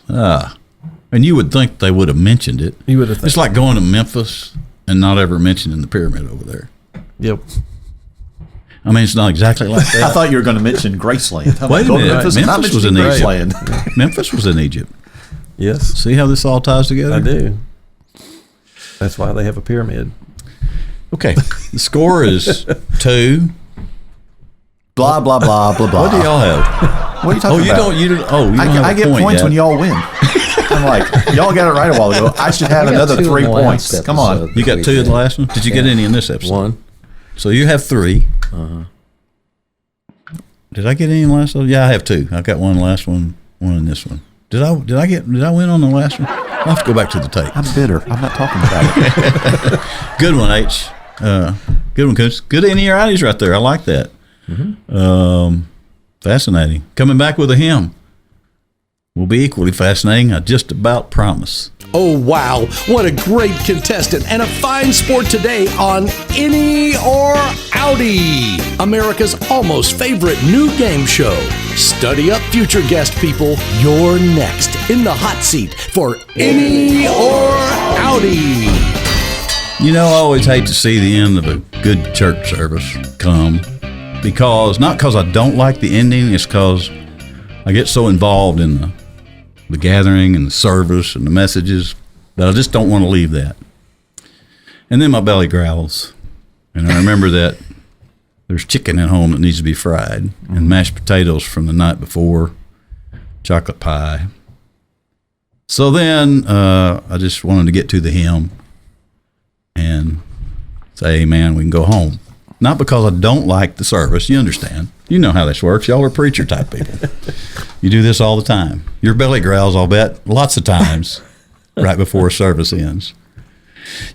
And you would think they would have mentioned it. You would have It's like going to Memphis and not ever mentioning the pyramid over there. Yep. I mean, it's not exactly like I that. thought you were going to mention Graceland. I'm Wait a go to minute. Memphis, and not Memphis was mentioning in Egypt. Graceland. Memphis was in Egypt. Yes, See how this all ties together? I do. That's why they have a pyramid. Okay. The score is 2. Blah, blah, blah, blah, blah. What do y'all have? What are you talking Oh, you about? don't. You don't. Oh, you don't have I a get point points yet. when y'all win. I'm like, y'all got it right a while ago. I should have I got another 2 in 3 the last points. Come on. episode. You got 2 in the last one. Did you get any in this episode? 1. So you have 3. Did I get any in the last one? Yeah, I have 2. I got 1 in the last one, 1 in this one. Did I win on the last one? I'll have to go back to the tape. I'm bitter. I'm not talking about it. Good one, H. Good one, Koontz. Good in your eyes right there. I like that. Fascinating. Coming back with a hymn will be equally fascinating. I just about promise. Oh, wow. What a great contestant and a fine sport today on Inny or Outty, America's almost favorite new game show. Study up, future guest people. You're next in the hot seat for Inny or Outty. You know, I always hate to see the end of a good church service come not because I don't like the ending, it's because I get so involved in the gathering and the service and the messages that I just don't want to leave that. And then my belly growls. And I remember that there's chicken at home that needs to be fried and mashed potatoes from the night before, chocolate pie. So then I just wanted to get to the hymn and say, amen, we can go home. Not because I don't like the service. You understand. You know how this works. Y'all are preacher type people. You do this all the time. Your belly growls, I'll bet, lots of times right before service ends.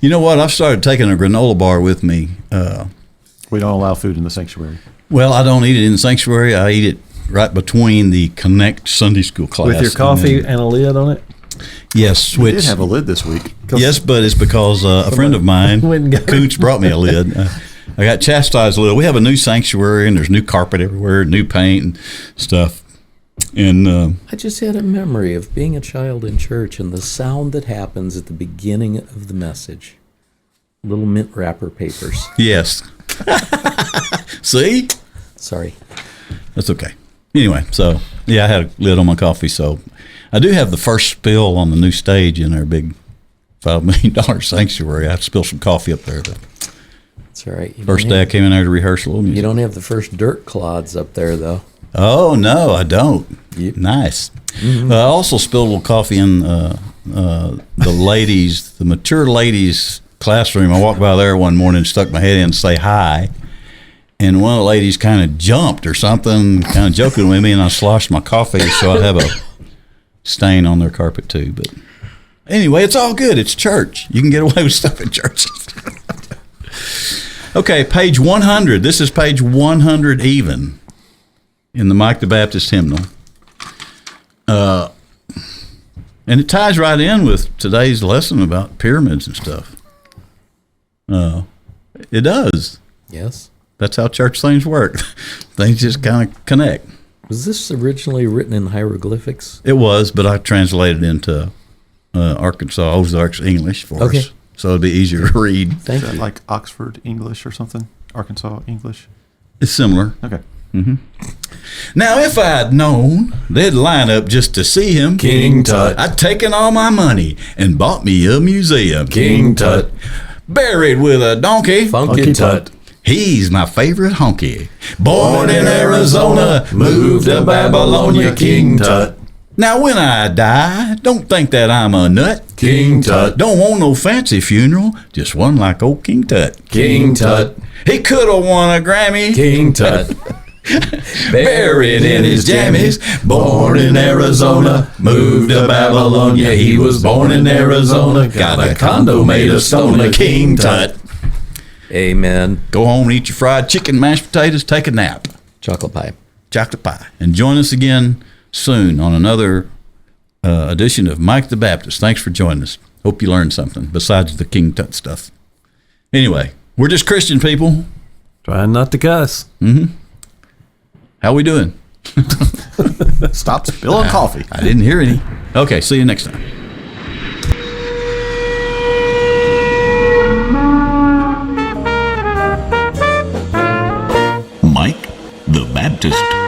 You know what? I've started taking a granola bar with me. We don't allow food in the sanctuary. Well, I don't eat it in the sanctuary. I eat it right between the Connect Sunday School class. With your coffee and a lid on it? Yes, We which did have a lid this week. yes, but it's because a friend of mine, went and got it. Koontz, brought me a lid. I got chastised a little. We have a new sanctuary, and there's new carpet everywhere, new paint and stuff. And I just had a memory of being a child in church and the sound that happens at the beginning of the message. Little mint wrapper papers. yes, see, Sorry. that's okay. Anyway, so yeah, I had a lid on my coffee, so I do have the first spill on the new stage in our big $5 million sanctuary. I have to spill some coffee up there. It's all right. First day I came in there to rehearse a little music. You don't have the first dirt clods up there, though. Oh, no, I don't. Yep. Nice. I also spilled a little coffee in the ladies, the mature ladies' classroom. I walked by there one morning and stuck my head in to say hi. And one of the ladies kind of jumped or something, kind of joking with me, and I sloshed my coffee, so I have a stain on their carpet too. But anyway, it's all good. It's church. You can get away with stuff in churches. Okay, page 100. This is page 100 even in the Mike the Baptist hymnal. And it ties right in with today's lesson about pyramids and stuff. It does. Yes. That's how church things work. Things just kind of connect. Was this originally written in hieroglyphics? It was, but I translated into Arkansas Ozarks English for Okay. us, so it'd be easier to read. Thank Is that you. like Oxford English or something? Arkansas English? It's similar. Okay. Now, if I'd known they'd line up just to see him, King Tut. I'd taken all my money and bought me a museum. King Tut. Buried with a donkey. Funky Tut. He's my favorite honky. Born in Arizona, moved to Babylonia, King Tut. Now, when I die, don't think that I'm a nut. King Tut. Don't want no fancy funeral, just one like old King Tut. King Tut. He could have won a Grammy. King Tut. Buried in his jammies, born in Arizona, moved to Babylonia. He was born in Arizona, got a condo made of stone, a King Tut. Amen. Go home and eat your fried chicken, mashed potatoes, take a nap. Chocolate pie. Chocolate pie. And join us again soon on another edition of Mike the Baptist. Thanks for joining us. Hope you learned something besides the King Tut stuff. Anyway, we're just Christian people. Trying not to cuss. How we doing? Stop spilling coffee. I didn't hear any. Okay, see you next time. Baptist.